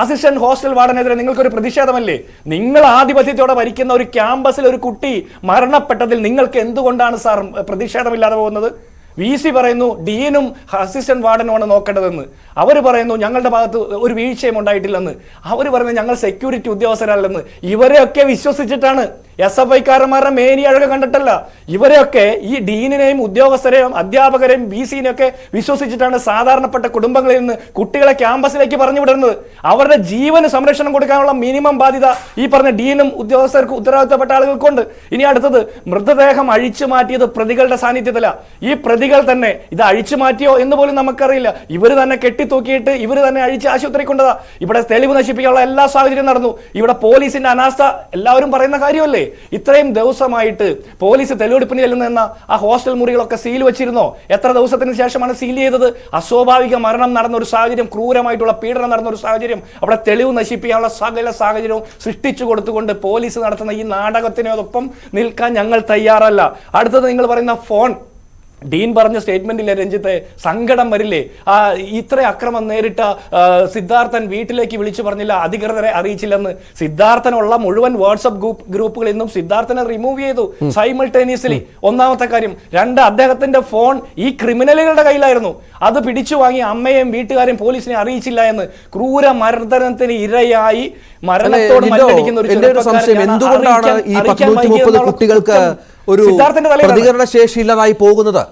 അസിസ്റ്റന്റ് ഹോസ്റ്റൽ വാർഡനെതിരെ നിങ്ങൾക്കൊരു പ്രതിഷേധമല്ലേ? നിങ്ങൾ ആധിപത്യത്തോടെ ഭരിക്കുന്ന ഒരു ക്യാമ്പസിൽ ഒരു കുട്ടി മരണപ്പെട്ടതിൽ നിങ്ങൾക്ക് എന്തുകൊണ്ടാണ് സാർ പ്രതിഷേധമില്ലാതെ പോകുന്നത്? VC പറയുന്നു ഡീനും അസിസ്റ്റന്റ് വാർഡനുമാണ് നോക്കേണ്ടതെന്ന്. അവർ പറയുന്നു ഞങ്ങളുടെ ഭാഗത്ത് ഒരു വീഴ്ചയും ഉണ്ടായിട്ടില്ലെന്ന്. അവർ പറയുന്നത് ഞങ്ങൾ സെക്യൂരിറ്റി ഉദ്യോഗസ്ഥരല്ലെന്ന്. ഇവരെയൊക്കെ വിശ്വസിച്ചിട്ടാണ്, SFIക്കാരന്മാരുടെ മേനി അഴക കണ്ടിട്ടല്ല, ഇവരെയൊക്കെ ഈ ഡീനിനെയും ഉദ്യോഗസ്ഥരെയും അധ്യാപകരെയും VCനെയൊക്കെ വിശ്വസിച്ചിട്ടാണ് സാധാരണപ്പെട്ട കുടുംബങ്ങളിൽ നിന്ന് കുട്ടികളെ ക്യാമ്പസിലേക്ക് പറഞ്ഞു വിടുന്നത്. അവരുടെ ജീവന് സംരക്ഷണം കൊടുക്കാനുള്ള മിനിമം ബാധ്യത ഈ പറഞ്ഞ ഡീനും ഉദ്യോഗസ്ഥർക്ക് ഉത്തരവാദിത്തപ്പെട്ട ആളുകൾക്കുണ്ട്. ഇനി അടുത്തത്, മൃതദേഹം അഴിച്ചു മാറ്റിയത് പ്രതികളുടെ സാന്നിധ്യത്തില. ഈ പ്രതികൾ തന്നെ ഇത് അഴിച്ചു മാറ്റിയോ എന്ന് പോലും നമുക്കറിയില്ല. ഇവർ തന്നെ കെട്ടിത്തൂക്കിയിട്ട് ഇവർ തന്നെ അഴിച്ച് ആശുപത്രി കൊണ്ടതാ. ഇവിടെ തെളിവ് നശിപ്പിക്കാനുള്ള എല്ലാ സാഹചര്യം നടന്നു. ഇവിടെ പോലീസിന്റെ അനാസ്ഥ എല്ലാവരും പറയുന്ന കാര്യമല്ലേ? ഇത്രയും ദിവസമായിട്ട് പോലീസ് തെളിവെടുപ്പിന് ചെല്ലുന്ന ആ ഹോസ്റ്റൽ മുറികളൊക്കെ സീൽ വെച്ചിരുന്നോ? എത്ര ദിവസത്തിന് ശേഷമാണ് സീൽ ചെയ്തത്? അസ്വാഭാവിക മരണം നടന്ന ഒരു സാഹചര്യം, ക്രൂരമായിട്ടുള്ള പീഡനം നടന്ന ഒരു സാഹചര്യം, അവിടെ തെളിവ് നശിപ്പിക്കാനുള്ള സകല സാഹചര്യവും സൃഷ്ടിച്ചു കൊടുത്തുകൊണ്ട് പോലീസ് നടത്തുന്ന ഈ നാടകത്തിനോടൊപ്പം നിൽക്കാൻ ഞങ്ങൾ തയ്യാറല്ല. അടുത്തത് നിങ്ങൾ പറയുന്ന ഫോൺ, ഡീൻ പറഞ്ഞ സ്റ്റേറ്റ്മെന്റിലെ രഞ്ജിത്തെ സങ്കടം വരില്ലേ? ഇത്ര അക്രമം നേരിട്ട സിദ്ധാർത്ഥൻ വീട്ടിലേക്ക് വിളിച്ചു പറഞ്ഞില്ല, അധികൃതരെ അറിയിച്ചില്ലെന്ന്. സിദ്ധാർത്ഥനുള്ള മുഴുവൻ വാട്സ്ആപ്പ് ഗ്രൂപ്പുകളിൽ നിന്നും സിദ്ധാർത്ഥനെ റിമൂവ് ചെയ്തു സൈമൾട്ടേനിയസ്ലി. ഒന്നാമത്തെ കാര്യം. 2, അദ്ദേഹത്തിന്റെ ഫോൺ ഈ ക്രിമിനലുകളുടെ കയ്യിലായിരുന്നു. അത് പിടിച്ചു വാങ്ങി അമ്മയെയും വീട്ടുകാരെയും പോലീസിനെ അറിയിച്ചില്ല എന്ന്. ക്രൂര മർദ്ദനത്തിന് ഇരയായി മരണത്തോട് മല്ലടിക്കുന്ന ഒരു എന്തുകൊണ്ടാണ് ഈ 230 കുട്ടികൾക്ക് ഒരു പ്രതികരണ ശേഷി ഇല്ലാതായി പോകുന്നത്?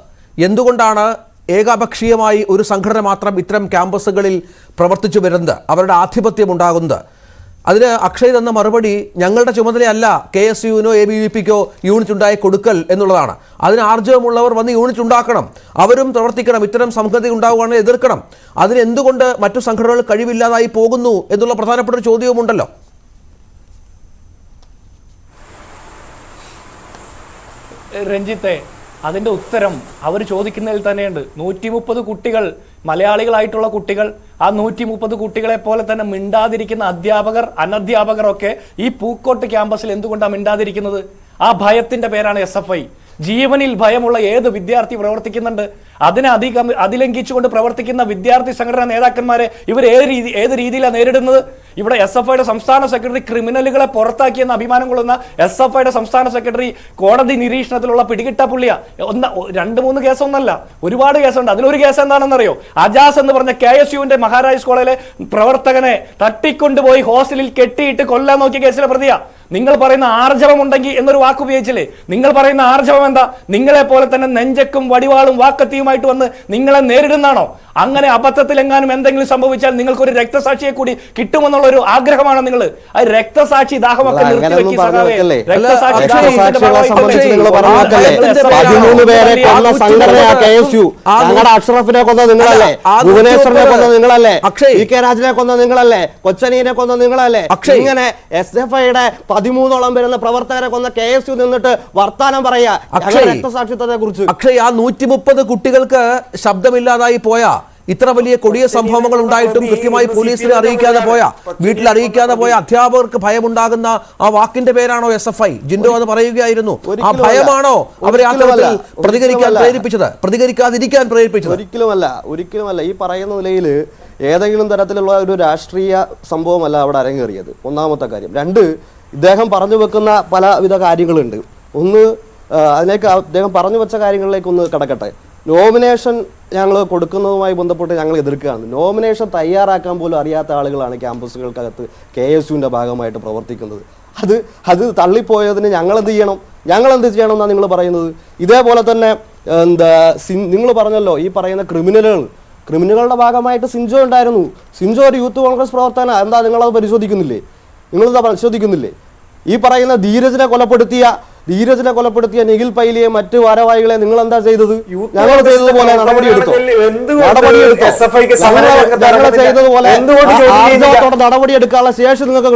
എന്തുകൊണ്ടാണ് ഏകപക്ഷീയമായി ഒരു സംഘടന മാത്രം ഇത്തരം ക്യാമ്പസുകളിൽ പ്രവർത്തിച്ചു വരുന്നത്, അവരുടെ ആധിപത്യം ഉണ്ടാകുന്നത്? അതിന് അക്ഷയ് തന്ന മറുപടി ഞങ്ങളുടെ ചുമതലയല്ല KSUവിനോ ABVPക്കോ യൂണിറ്റ് ഉണ്ടായി കൊടുക്കൽ എന്നുള്ളതാണ്. അതിന് ആർജവമുള്ളവർ വന്ന് യൂണിറ്റ് ഉണ്ടാക്കണം, അവരും പ്രവർത്തിക്കണം, ഇത്തരം സംഗതി ഉണ്ടാവുകയാണെങ്കിൽ എതിർക്കണം. അതിന് എന്തുകൊണ്ട് മറ്റു സംഘടനകൾ കഴിവില്ലാതായി പോകുന്നു എന്നുള്ള പ്രധാനപ്പെട്ട ഒരു ചോദ്യവുമുണ്ടല്ലോ. രഞ്ജിത്തെ, അതിന്റെ ഉത്തരം അവർ ചോദിക്കുന്നതിൽ തന്നെയുണ്ട്. 130 കുട്ടികൾ, മലയാളികളായിട്ടുള്ള കുട്ടികൾ, ആ 130 കുട്ടികളെ പോലെ തന്നെ മിണ്ടാതിരിക്കുന്ന അധ്യാപകർ, അനധ്യാപകർ ഒക്കെ ഈ പൂക്കോട്ട് ക്യാമ്പസിൽ എന്തുകൊണ്ടാണ് മിണ്ടാതിരിക്കുന്നത്? ആ ഭയത്തിന്റെ പേരാണ് SFI. ജീവനിൽ ഭയമുള്ള ഏത് വിദ്യാർത്ഥി പ്രവർത്തിക്കുന്നുണ്ട്? അതിലംഘിച്ചുകൊണ്ട് പ്രവർത്തിക്കുന്ന വിദ്യാർത്ഥി സംഘടനാ നേതാക്കന്മാരെ ഇവർ ഏത് രീതിയിലാണ് നേരിടുന്നത്? ഇവിടെ SFIയുടെ സംസ്ഥാന സെക്രട്ടറി ക്രിമിനലുകളെ പുറത്താക്കിയെന്ന് അഭിമാനം കൊള്ളുന്ന SFIയുടെ സംസ്ഥാന സെക്രട്ടറി കോടതി നിരീക്ഷണത്തിലുള്ള പിടികിട്ട പുള്ളിയ. 2-3 കേസൊന്നല്ല, ഒരുപാട് കേസുണ്ട്. അതിലൊരു കേസ് എന്താണെന്നറിയോ? അജാസ് എന്ന് പറഞ്ഞ KSUവിന്റെ മഹാരാജ് കോളേജിലെ പ്രവർത്തകനെ തട്ടിക്കൊണ്ടുപോയി ഹോസ്റ്റലിൽ കെട്ടിയിട്ട് കൊല്ലാൻ നോക്കിയ കേസിലെ പ്രതിയാ. നിങ്ങൾ പറയുന്ന ആർജവം ഉണ്ടെങ്കിൽ എന്നൊരു വാക്ക് ഉപയോഗിച്ചില്ലേ? നിങ്ങൾ പറയുന്ന ആർജവം എന്താ? നിങ്ങളെ പോലെ തന്നെ നെഞ്ചക്കും വടിവാളും വാക്കത്തിയുമായിട്ട് വന്ന് നിങ്ങളെ നേരിടുന്നാണോ? അങ്ങനെ അബദ്ധത്തിലെങ്ങാനും എന്തെങ്കിലും സംഭവിച്ചാൽ നിങ്ങൾക്കൊരു രക്തസാക്ഷിയെ കൂടി കിട്ടുമെന്നുള്ള ഒരു ആഗ്രഹമാണോ നിങ്ങൾ? ആ രക്തസാക്ഷി ദാഹമൊക്കെ അഷ്റഫിനെ കൊന്ന നിങ്ങളല്ലേ, ഭുവനേശ്വറിനെ കൊന്ന നിങ്ങളല്ലേ, PK രാജനെ കൊന്ന നിങ്ങളല്ലേ, കൊച്ചനീനെ കൊന്ന നിങ്ങളല്ലേ? ഇങ്ങനെ SFIയുടെ 13ഓളം വരുന്ന പ്രവർത്തകരെ കൊന്ന KSU നിന്നിട്ട് വർത്താനം പറയാ രക്തസാക്ഷിത്വത്തെ കുറിച്ച്. അക്ഷയ്, ആ 130 കുട്ടികൾക്ക് ശബ്ദമില്ലാതായി പോയ, ഇത്ര വലിയ കൊടിയ സംഭവങ്ങൾ ഉണ്ടായിട്ടും കൃത്യമായി പോലീസിനെ അറിയിക്കാതെ പോയ, വീട്ടിൽ അറിയിക്കാതെ പോയ അധ്യാപകർക്ക് ഭയമുണ്ടാകുന്ന ആ വാക്കിന്റെ പേരാണോ SFI? ജിൻഡോ അത് പറയുകയായിരുന്നു. ആ ഭയമാണോ അവരെ ആ തരത്തിൽ പ്രതികരിക്കാൻ പ്രേരിപ്പിച്ചത്, പ്രതികരിക്കാതിരിക്കാൻ പ്രേരിപ്പിച്ചത്? ഒരിക്കലുമല്ല. ഈ പറയുന്ന നിലയിൽ ഏതെങ്കിലും തരത്തിലുള്ള ഒരു രാഷ്ട്രീയ സംഭവമല്ല അവിടെ അരങ്ങേറിയത്. ഒന്നാമത്തെ കാര്യം. 2, ഇദ്ദേഹം പറഞ്ഞു വെക്കുന്ന പലവിധ കാര്യങ്ങളുണ്ട്. ഒന്ന്, അതിലേക്ക് അദ്ദേഹം പറഞ്ഞു വെച്ച കാര്യങ്ങളിലേക്ക് ഒന്ന് കടക്കട്ടെ. നോമിനേഷൻ ഞങ്ങൾ കൊടുക്കുന്നതുമായി ബന്ധപ്പെട്ട് ഞങ്ങൾ എതിർക്കുകയാണ്. നോമിനേഷൻ തയ്യാറാക്കാൻ പോലും അറിയാത്ത ആളുകളാണ് ക്യാമ്പസുകൾക്കകത്ത് KSUവിൻ്റെ ഭാഗമായിട്ട് പ്രവർത്തിക്കുന്നത്. അത് തള്ളിപ്പോയതിന് ഞങ്ങൾ എന്ത് ചെയ്യണം എന്നാണ് നിങ്ങൾ പറയുന്നത്? ഇതേപോലെ തന്നെ നിങ്ങൾ പറഞ്ഞല്ലോ, ഈ പറയുന്ന ക്രിമിനലുകളുടെ ഭാഗമായിട്ട് സിൻജോ ഉണ്ടായിരുന്നു. സിൻജോ ഒരു യൂത്ത് കോൺഗ്രസ് പ്രവർത്തന. എന്താ നിങ്ങളത് പരിശോധിക്കുന്നില്ലേ? ഈ പറയുന്ന ധീരജിനെ കൊലപ്പെടുത്തിയ ധീരജിനെ കൊലപ്പെടുത്തിയ നിഖിൽ പൈലിയെ മറ്റ് ഭാരവാഹികളെ നിങ്ങൾ എന്താ ചെയ്തത്? ഞങ്ങൾ ചെയ്തതുപോലെ നടപടിയെടുത്തോ? ഞങ്ങൾ ചെയ്തതുപോലെ നടപടിയെടുക്കാനുള്ള ശേഷി നിങ്ങൾക്ക്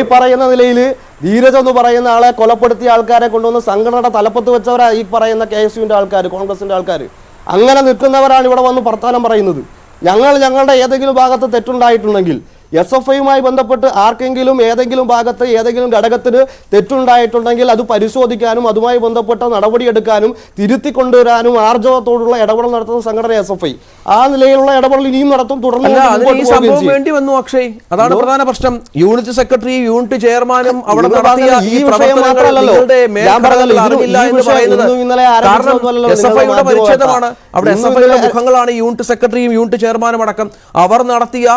ഈ പറയുന്ന നിലയിൽ ധീരജ് എന്ന് പറയുന്ന ആളെ കൊലപ്പെടുത്തിയ ആൾക്കാരെ കൊണ്ടുവന്ന് സംഘടനയുടെ തലപ്പത്ത് വെച്ചവരാ ഈ പറയുന്ന KSUവിന്റെ ആൾക്കാർ, കോൺഗ്രസിന്റെ ആൾക്കാർ. അങ്ങനെ നിൽക്കുന്നവരാണ് ഇവിടെ വന്ന് വർത്തമാനം പറയുന്നത്. ഞങ്ങളുടെ ഏതെങ്കിലും ഭാഗത്ത് തെറ്റുണ്ടായിട്ടുണ്ടെങ്കിൽ SFIയുമായി ബന്ധപ്പെട്ട് ആർക്കെങ്കിലും ഏതെങ്കിലും ഭാഗത്ത് ഏതെങ്കിലും ഘടകത്തിന് തെറ്റുണ്ടായിട്ടുണ്ടെങ്കിൽ അത് പരിശോധിക്കാനും അതുമായി ബന്ധപ്പെട്ട നടപടിയെടുക്കാനും തിരുത്തി കൊണ്ടുവരാനും ആർജവത്തോടുള്ള ഇടപെടൽ നടത്തുന്ന സംഘടന SFI. ആ നിലയിലുള്ള ഇടപെടൽ ഇനിയും നടത്തും, തുടർന്ന് വേണ്ടി വന്നു. അക്ഷയ്, അതാണ് പ്രധാന പ്രശ്നം. യൂണിറ്റ് സെക്രട്ടറി, യൂണിറ്റ് ചെയർമാനും അവിടെ നടത്തിയ ഈ വിഷയം മാത്രമല്ലല്ലോ പരിച്ഛേദമാണ്. അവിടെ SFIയുടെ മുഖങ്ങളാണ് യൂണിറ്റ് സെക്രട്ടറിയും യൂണിറ്റ് ചെയർമാനും അടക്കം. അവർ നടത്തിയ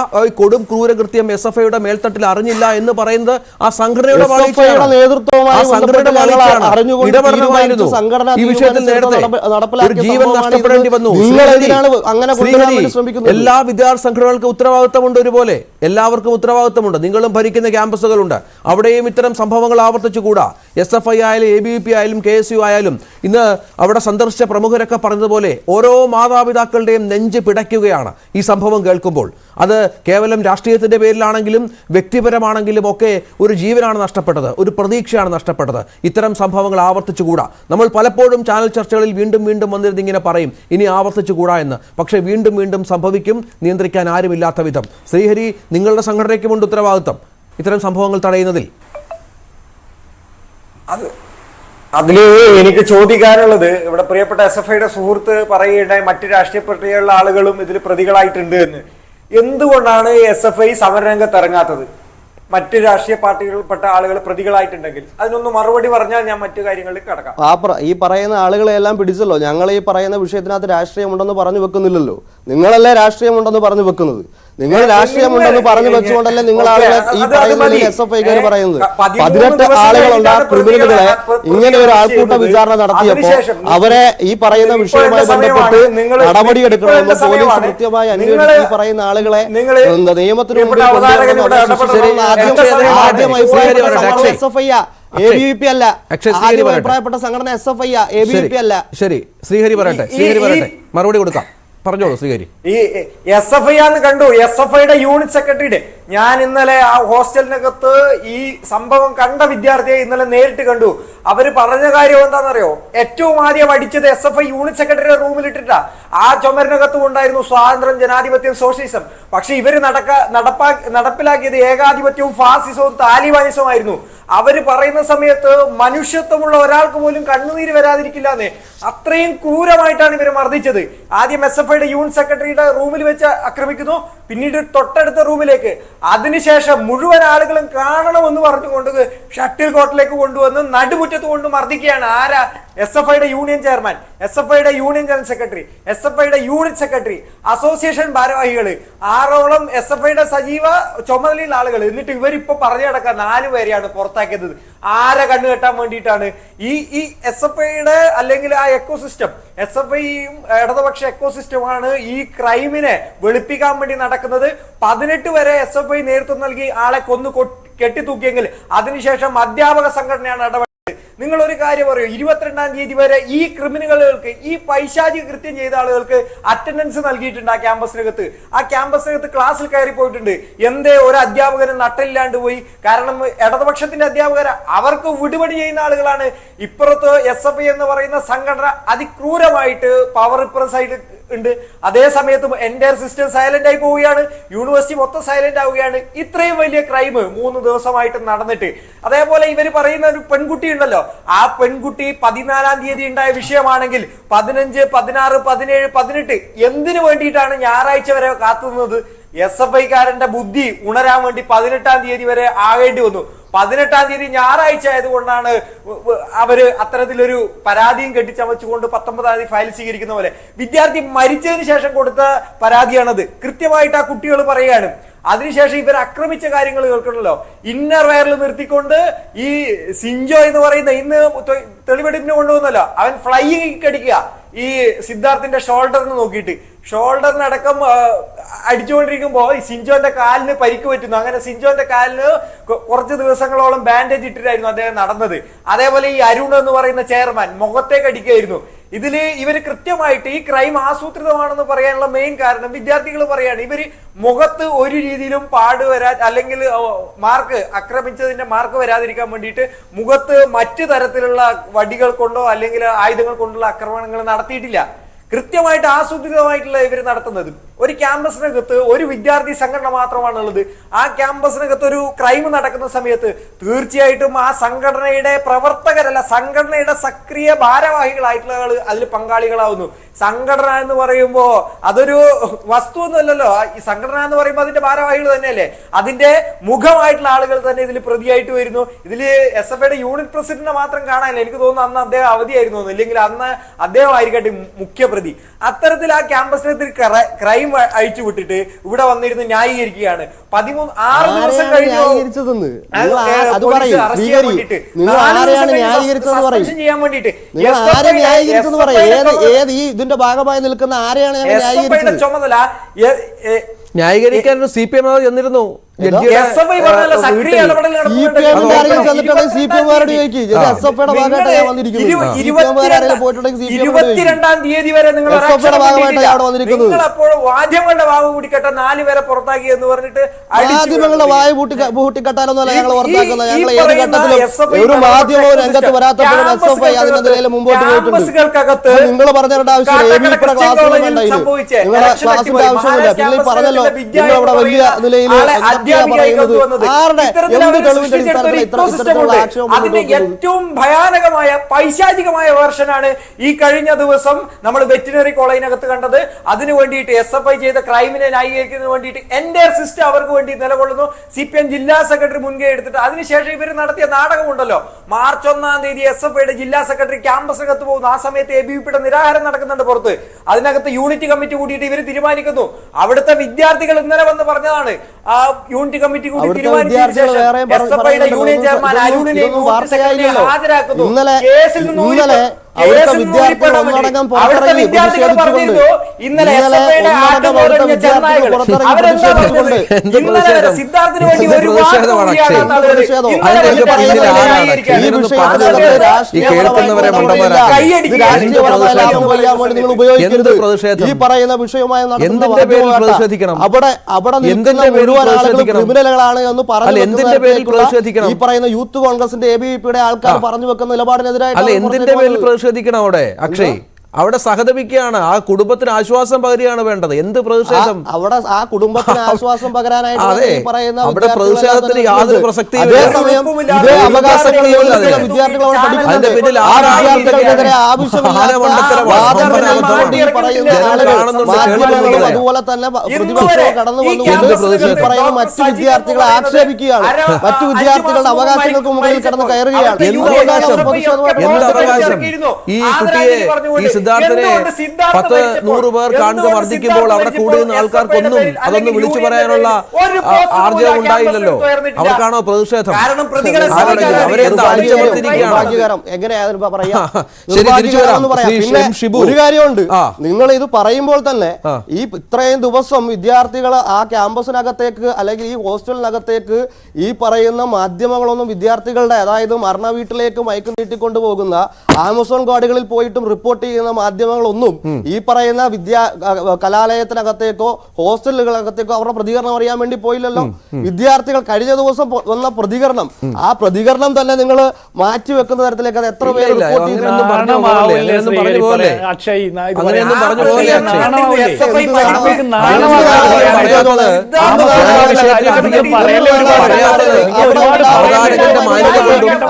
കൊടും ക്രൂര കൃത്യം SFIയുടെ മേൽത്തട്ടിൽ അറിഞ്ഞില്ല എന്ന് പറയുന്നത് ആ സംഘടനയുടെ ഈ വിഷയത്തിൽ നേരത്തെ ഒരു ജീവൻ നഷ്ടപ്പെടേണ്ടി വന്നു. എല്ലാ വിദ്യാർത്ഥി സംഘടനകൾക്ക് ഉത്തരവാദിത്തമുണ്ട്, ഒരുപോലെ എല്ലാവർക്കും ഉത്തരവാദിത്തമുണ്ട്. നിങ്ങളും ഭരിക്കുന്ന ക്യാമ്പസുകളുണ്ട്, അവിടെയും ഇത്തരം സംഭവങ്ങൾ ആവർത്തിച്ചുകൂടാ. SFI ആയാലും ABVP ആയാലും KSU ആയാലും ഇന്ന് അവിടെ സന്ദർശിച്ച പ്രമുഖരൊക്കെ പറഞ്ഞതുപോലെ ഓരോ മാതാപിതാക്കളുടെയും നെഞ്ച് പിടയ്ക്കുകയാണ് ഈ സംഭവം കേൾക്കുമ്പോൾ. അത് കേവലം രാഷ്ട്രീയത്തിന്റെ പേരിലാണെങ്കിലും വ്യക്തിപരമാണെങ്കിലും ഒക്കെ ഒരു ജീവനാണ് നഷ്ടപ്പെട്ടത്, ഒരു പ്രതീക്ഷയാണ് നഷ്ടപ്പെട്ടത്. ഇത്തരം സംഭവങ്ങൾ ആവർത്തിച്ചുകൂടാ. നമ്മൾ പലപ്പോഴും ചാനൽ ചർച്ചകളിൽ വീണ്ടും വീണ്ടും വന്നിരുന്ന് ഇങ്ങനെ പറയും ഇനി ആവർത്തിച്ചുകൂടാ എന്ന്. പക്ഷേ വീണ്ടും വീണ്ടും സംഭവിക്കും, നിയന്ത്രിക്കാൻ ആരുമില്ലാത്ത വിധം. ശ്രീഹരി, നിങ്ങളുടെ സംഘടനയ്ക്കുമുണ്ട് ഉത്തരവാദിത്തം ഇത്തരം സംഭവങ്ങൾ തടയുന്നതിൽ. അതില് എനിക്ക് ചോദിക്കാനുള്ളത്, ഇവിടെ പ്രിയപ്പെട്ട SFIയുടെ സുഹൃത്ത് പറയുകയുണ്ടായി മറ്റ് രാഷ്ട്രീയ പാർട്ടികളുടെ ആളുകളും ഇതിൽ പ്രതികളായിട്ടുണ്ട് എന്ന്. എന്തുകൊണ്ടാണ് SFI സമരരംഗത്ത് ഇറങ്ങാത്തത്? മറ്റ് രാഷ്ട്രീയ പാർട്ടികളിൽപ്പെട്ട ആളുകൾ പ്രതികളായിട്ടുണ്ടെങ്കിൽ അതിനൊന്ന് മറുപടി പറഞ്ഞാൽ ഞാൻ മറ്റു കാര്യങ്ങളിൽ കടക്കാം. ഈ പറയുന്ന ആളുകളെ എല്ലാം പിടിച്ചല്ലോ. ഞങ്ങൾ ഈ പറയുന്ന വിഷയത്തിനകത്ത് രാഷ്ട്രീയമുണ്ടെന്ന് പറഞ്ഞു വെക്കുന്നില്ലല്ലോ. നിങ്ങളല്ലേ രാഷ്ട്രീയമുണ്ടെന്ന് പറഞ്ഞു വെക്കുന്നത്. നിങ്ങൾ രാഷ്ട്രീയമുണ്ടെന്ന് പറഞ്ഞു വെച്ചുകൊണ്ടല്ലേ നിങ്ങൾ ആളുകളെ ഈ പറയുന്ന SFIക്കാർ പറയുന്നത്. 18 ആളുകളുണ്ട് ക്രിമിനലുകളെ ഇങ്ങനെ ഒരു ആൾക്കൂട്ട വിചാരണ നടത്തിയപ്പോ അവരെ ഈ പറയുന്ന വിഷയവുമായി ബന്ധപ്പെട്ട് നടപടിയെടുക്കണമെന്ന് പോലീസ് കൃത്യമായി അന്വേഷിച്ച് ഈ പറയുന്ന ആളുകളെ നിയമത്തിന് മുമ്പിൽ ABVP അല്ല, അഭിപ്രായപ്പെട്ട സംഘടന SFI ABVP അല്ല. ശരി, ശ്രീഹരി പറയട്ടെ, ശ്രീഹരി പറയട്ടെ, മറുപടി കൊടുക്കാം. പറഞ്ഞോളൂ ശ്രീഹരി. ഈ SFI ആന്ന് കണ്ടു, SFIയുടെ യൂണിറ്റ് സെക്രട്ടറിയുടെ. ഞാൻ ഇന്നലെ ആ ഹോസ്റ്റലിനകത്ത് ഈ സംഭവം കണ്ട വിദ്യാർത്ഥിയെ ഇന്നലെ നേരിട്ട് കണ്ടു. അവര് പറഞ്ഞ കാര്യം എന്താണെന്നറിയോ? ഏറ്റവും ആദ്യം അടിച്ചത് SFI യൂണിറ്റ് സെക്രട്ടറിയുടെ റൂമിലിട്ടിട്ടാ. ആ ചുമരിനകത്തും ഉണ്ടായിരുന്നു സ്വാതന്ത്ര്യം, ജനാധിപത്യം, സോഷ്യലിസം. പക്ഷെ ഇവര് നടപ്പിലാക്കിയത് ഏകാധിപത്യവും ഫാസിസവും താലിബാനിസവുമായിരുന്നു. അവര് പറയുന്ന സമയത്ത് മനുഷ്യത്വമുള്ള ഒരാൾക്ക് പോലും കണ്ണുനീര് വരാതിരിക്കില്ലാന്നേ. അത്രയും ക്രൂരമായിട്ടാണ് ഇവര് മർദ്ദിച്ചത്. ആദ്യം SFIയുടെ യൂണിറ്റ് സെക്രട്ടറിയുടെ റൂമിൽ വെച്ച് ആക്രമിക്കുന്നു, പിന്നീട് തൊട്ടടുത്ത റൂമിലേക്ക്. അതിനുശേഷം മുഴുവൻ ആളുകളും കാണണമെന്ന് പറഞ്ഞുകൊണ്ട് ഷട്ടിൽ കോർട്ടിലേക്ക് കൊണ്ടുവന്ന് നടുമുറ്റത്ത് കൊണ്ട് മർദ്ദിക്കുകയാണ്. ആരാ? SFIയുടെ യൂണിയൻ ചെയർമാൻ, SFIയുടെ യൂണിയൻ ജനറൽ സെക്രട്ടറി, SFIയുടെ യൂണിറ്റ് സെക്രട്ടറി, അസോസിയേഷൻ ഭാരവാഹികള്, 6ഓളം SFIയുടെ സജീവ ചുമതലയുള്ള ആളുകൾ. എന്നിട്ട് ഇവരിപ്പോ പറഞ്ഞു നടക്കാൻ 4 പേരെയാണ് പുറത്താക്കിയത്. ആരെ കണ്ണു കെട്ടാൻ വേണ്ടിയിട്ടാണ്? ഈ SFIയുടെ അല്ലെങ്കിൽ ആ എക്കോസിസ്റ്റം, SFIയും ഇടതുപക്ഷ എക്കോസിസ്റ്റമാണ് ഈ ക്രൈമിനെ വെളുപ്പിക്കാൻ വേണ്ടി നടക്കുന്നത്. 18 വരെ SFI നേതൃത്വം നൽകി ആളെ കൊന്നു കെട്ടിത്തൂക്കിയെങ്കിൽ അതിനുശേഷം അധ്യാപക സംഘടനയാണ് ഇടപെട്ടത്. നിങ്ങൾ ഒരു കാര്യം പറയൂ, 22-ാം തീയതി വരെ ഈ ക്രിമിനലുകൾക്ക്, ഈ പൈശാചിക കൃത്യം ചെയ്ത ആളുകൾക്ക് അറ്റൻഡൻസ് നൽകിയിട്ടുണ്ട് ആ ക്യാമ്പസിനകത്ത്. ആ ക്യാമ്പസിനകത്ത് ക്ലാസ്സിൽ കയറി പോയിട്ടുണ്ട്. എന്തേ ഒരു അധ്യാപകന് നട്ടില്ലാണ്ട് പോയി? കാരണം ഇടതുപക്ഷത്തിന്റെ അധ്യാപകർ അവർക്ക് വിടുപടി ചെയ്യുന്ന ആളുകളാണ്. ഇപ്പുറത്ത് SFI എന്ന് പറയുന്ന സംഘടന അതിക്രൂരമായിട്ട് പവർ ഇപ്പുറം ഉണ്ട്. അതേ സമയത്ത് എൻറ്റയർ സിസ്റ്റം സൈലന്റ് ആയി പോവുകയാണ്, യൂണിവേഴ്സിറ്റി മൊത്തം സൈലന്റ് ആവുകയാണ്. ഇത്രയും വലിയ ക്രൈം 3 ദിവസമായിട്ട് നടന്നിട്ട്. അതേപോലെ ഇവര് പറയുന്ന ഒരു പെൺകുട്ടി ഉണ്ടല്ലോ, ആ പെൺകുട്ടി 14-ാം തീയതി ഉണ്ടായ വിഷയമാണെങ്കിൽ 15, 16, 17, 18 എന്തിനു വേണ്ടിയിട്ടാണ് ഞായറാഴ്ച വരെ കാത്തുനിന്നത്? SFIക്കാരന്റെ ബുദ്ധി ഉണരാൻ വേണ്ടി 18-ാം തീയതി വരെ ആകേണ്ടി വന്നു. 18-ാം തീയതി ഞായറാഴ്ച ആയതുകൊണ്ടാണ് അവര് അത്തരത്തിലൊരു പരാതിയും കെട്ടിച്ചമച്ചുകൊണ്ട് 19-ാം തീയതി ഫയൽ സ്വീകരിക്കുന്ന പോലെ. വിദ്യാർത്ഥി മരിച്ചതിന് ശേഷം കൊടുത്ത പരാതിയാണത്. കൃത്യമായിട്ട് ആ കുട്ടികൾ പറയുകയാണ്. അതിനുശേഷം ഇവർ ആക്രമിച്ച കാര്യങ്ങൾ കേൾക്കണല്ലോ. ഇന്നർ വയറിൽ നിർത്തിക്കൊണ്ട് ഈ സിഞ്ചോ എന്ന് പറയുന്ന ഇന്ന് തെളിവെടുപ്പിന് കൊണ്ടുവന്നല്ലോ, അവൻ ഫ്ലൈയിങ് അടിക്കുക ഈ സിദ്ധാർത്ഥിന്റെ ഷോൾഡറിന് നോക്കിയിട്ട്. ഷോൾഡറിനടക്കം അടിച്ചുകൊണ്ടിരിക്കുമ്പോൾ സിൻജോന്റെ കാലിന് പരിക്ക് പറ്റുന്നു. അങ്ങനെ സിൻജോന്റെ കാലിന് കുറച്ച് ദിവസങ്ങളോളം ബാൻഡേജ് ഇട്ടിട്ടായിരുന്നു അദ്ദേഹം നടന്നത്. അതേപോലെ ഈ അരുൺ എന്ന് പറയുന്ന ചെയർമാൻ മുഖത്തേക്ക് അടിക്കുകയായിരുന്നു. ഇതില് ഇവര് കൃത്യമായിട്ട് ഈ ക്രൈം ആസൂത്രിതമാണെന്ന് പറയാനുള്ള മെയിൻ കാരണം വിദ്യാർത്ഥികൾ പറയാണ് ഇവര് മുഖത്ത് ഒരു രീതിയിലും പാട് വരാ അല്ലെങ്കിൽ മാർക്ക് ആക്രമിച്ചതിന്റെ മാർക്ക് വരാതിരിക്കാൻ വേണ്ടിയിട്ട് മുഖത്ത് മറ്റു തരത്തിലുള്ള വടികൾ കൊണ്ടോ അല്ലെങ്കിൽ ആയുധങ്ങൾ കൊണ്ടുള്ള ആക്രമണങ്ങൾ നടത്തിയിട്ടില്ല. കൃത്യമായിട്ട് ആസൂത്രിതമായിട്ടുള്ള ഇവർ നടത്തുന്നത്. ഒരു ക്യാമ്പസിനകത്ത് ഒരു വിദ്യാർത്ഥി സംഘടന മാത്രമാണുള്ളത്. ആ ക്യാമ്പസിനകത്ത് ഒരു ക്രൈം നടക്കുന്ന സമയത്ത് തീർച്ചയായിട്ടും ആ സംഘടനയുടെ പ്രവർത്തകരല്ല, സംഘടനയുടെ സക്രിയ ഭാരവാഹികളായിട്ടുള്ള ആള് അതിൽ പങ്കാളികളാവുന്നു. സംഘടന എന്ന് പറയുമ്പോ അതൊരു വസ്തുവൊന്നുമല്ലല്ലോ. ഈ സംഘടന എന്ന് പറയുമ്പോൾ അതിന്റെ ഭാരവാഹികൾ തന്നെയല്ലേ, അതിന്റെ മുഖമായിട്ടുള്ള ആളുകൾ തന്നെ ഇതിൽ പ്രതിയായിട്ട് വരുന്നു. ഇതില് SFIയുടെ യൂണിറ്റ് പ്രസിഡന്റിനെ മാത്രം കാണാനില്ല. എനിക്ക് തോന്നുന്നു അന്ന് അദ്ദേഹം അവധിയായിരുന്നു, ഇല്ലെങ്കിൽ അന്ന് അദ്ദേഹം ആയിരിക്കട്ടെ മുഖ്യപ്രതി. അത്തരത്തിൽ ആ ക്യാമ്പസിനകത്ത് ക്രൈം അഴിച്ചു വിട്ടിട്ട് ഇവിടെ വന്നിരുന്ന് ന്യായീകരിക്കുകയാണ്. 6 ദിവസം കഴിഞ്ഞു ചെയ്യാൻ വേണ്ടിട്ട് ഇതിന്റെ ഭാഗമായി നിൽക്കുന്ന ആരെയാണ് ചുമതല ന്യായീകരിക്കാൻ CPM ചെന്നിരുന്നു. ഇരുപത്തിരണ്ടാം തീയതി വരെ നിങ്ങൾ അപ്പോൾ മാധ്യമങ്ങളുടെ വാവ് കൂട്ടിക്കെട്ട 4 പേരെ പുറത്താക്കി എന്ന് പറഞ്ഞിട്ട് മാധ്യമങ്ങളുടെ വായ പൂട്ടിക്കെട്ടാനൊന്നുമല്ല ഞങ്ങൾ പുറത്താക്കുന്നത്. ഞങ്ങൾ ഏത് ഘട്ടത്തിലും ഒരു മാധ്യമവും രംഗത്ത് വരാത്തപ്പോഴും SFI അതിന്റെ നിലയിൽ മുമ്പോട്ട് പോയിട്ടുണ്ട്. നിങ്ങൾ പറഞ്ഞിട്ട് ആവശ്യമില്ല. ക്ലാസ്സിന്റെ ആവശ്യമില്ല. പിന്നെ പറഞ്ഞല്ലോ നിങ്ങൾ അവിടെ വലിയ നിലയിൽ അതിന്റെ ഏറ്റവും ഭയാനകമായ പൈശാചികമായ വേർഷനാണ് ഈ കഴിഞ്ഞ ദിവസം നമ്മൾ വെറ്റിനറി കോളേജിനകത്ത് കണ്ടത്. അതിനു വേണ്ടിയിട്ട് SFI ചെയ്ത ക്രൈമിനെ ന്യായീകരിക്കുന്നതിന് വേണ്ടിയിട്ട് എൻ്റെ സിസ്റ്റം അവർക്ക് വേണ്ടി നിലകൊള്ളുന്നു. CPM ജില്ലാ സെക്രട്ടറി മുൻകൈ എടുത്തിട്ട് അതിനുശേഷം ഇവർ നടത്തിയ നാടകമുണ്ടല്ലോ. മാർച്ച് 1-ാം തീയതി SFIയുടെ ജില്ലാ സെക്രട്ടറി ക്യാമ്പസിനകത്ത് പോകുന്നു. ആ സമയത്ത് ABVPയുടെ നിരാഹാരം നടക്കുന്നുണ്ട് പുറത്ത്. അതിനകത്ത് യൂണിറ്റ് കമ്മിറ്റി കൂടിയിട്ട് ഇവർ തീരുമാനിക്കുന്നു. അവിടുത്തെ വിദ്യാർത്ഥികൾ ഇന്നലെ വന്ന് പറഞ്ഞതാണ് ആ യൂണിറ്റ് കമ്മിറ്റി കൂടി തീരുമാനിച്ചതിന് ശേഷം SFIയുടെ യൂണിയൻ ചെയർമാൻ അരുണിനെയും ഹാജരാക്കുന്നു. കേസിൽ നിന്ന് അവിടുത്തെ വിദ്യാർത്ഥികൾ ഒന്നടങ്കം പുറത്തിറങ്ങി പ്രതിഷേധിച്ചുകൊണ്ട് ഇന്നലെ സിദ്ധാർത്ഥിന് വേണ്ടി ഒരു നിങ്ങൾ ഉപയോഗിക്കരുത്. ഈ പറയുന്ന വിഷയവുമായി അവിടെ നിൽക്കുന്ന മുഴുവൻ ആളുകളും ക്രിമിനലുകളാണ് എന്ന് പറഞ്ഞു ഈ പറയുന്ന യൂത്ത് കോൺഗ്രസിന്റെ ABVPയുടെ ആൾക്കാർ പറഞ്ഞു വെക്കുന്ന നിലപാടിനെതിരായിട്ട് പ്രതിഷേധിക്കണം. അവിടെ അക്ഷയ് അവിടെ സഹതപിക്കുകയാണ്. ആ കുടുംബത്തിന് ആശ്വാസം പകരുകയാണ് വേണ്ടത്. എന്ത് പ്രതിഷേധം അവിടെ ആ കുടുംബത്തിന് ആശ്വാസം പകരാനായിട്ട് അവിടെ പ്രതിഷേധത്തിന് യാതൊരു പ്രസക്തിയും അതുപോലെ തന്നെ പ്രതിപക്ഷം കടന്നു വന്നുകൊണ്ട് പറയുന്ന മറ്റു വിദ്യാർത്ഥികളെ ആക്ഷേപിക്കുകയാണ്. മറ്റു വിദ്യാർത്ഥികളുടെ അവകാശങ്ങൾക്ക് മുകളിൽ കടന്നു കയറുകയാണ്. ഈ കുട്ടിയെ സിദ്ധാർത്ഥനെ 10-100 പേർ കാണുക വർദ്ധിക്കുമ്പോൾ അവിടെ കൂടുന്ന ആൾക്കാർക്കൊന്നും അതൊന്നും വിളിച്ചു പറയാനുള്ള ആർജവം ഉണ്ടായില്ലല്ലോ. അവർക്കാണോ പ്രതിഷേധം? ഒരു കാര്യമുണ്ട്, നിങ്ങൾ ഇത് പറയുമ്പോൾ തന്നെ ഈ ഇത്രയും ദിവസം വിദ്യാർത്ഥികൾ ആ ക്യാമ്പസിനകത്തേക്ക് അല്ലെങ്കിൽ ഈ ഹോസ്റ്റലിനകത്തേക്ക് ഈ പറയുന്ന മാധ്യമങ്ങളൊന്നും വിദ്യാർത്ഥികളുടെ അതായത് മരണ വീട്ടിലേക്ക് മയക്ക് നീട്ടിക്കൊണ്ടുപോകുന്ന ആമസോൺ ഗാർഡുകളിൽ പോയിട്ടും റിപ്പോർട്ട് ചെയ്യുന്ന മാധ്യമങ്ങളൊന്നും ഈ പറയുന്ന കലാലയത്തിനകത്തേക്കോ ഹോസ്റ്റലുകളകത്തേക്കോ അവരുടെ പ്രതികരണം അറിയാൻ വേണ്ടി പോയില്ലല്ലോ. വിദ്യാർത്ഥികൾ കഴിഞ്ഞ ദിവസം വന്ന പ്രതികരണം, ആ പ്രതികരണം തന്നെ നിങ്ങൾ മാറ്റിവെക്കുന്ന തരത്തിലേക്ക് അത് എത്ര പേര് റിപ്പോർട്ട്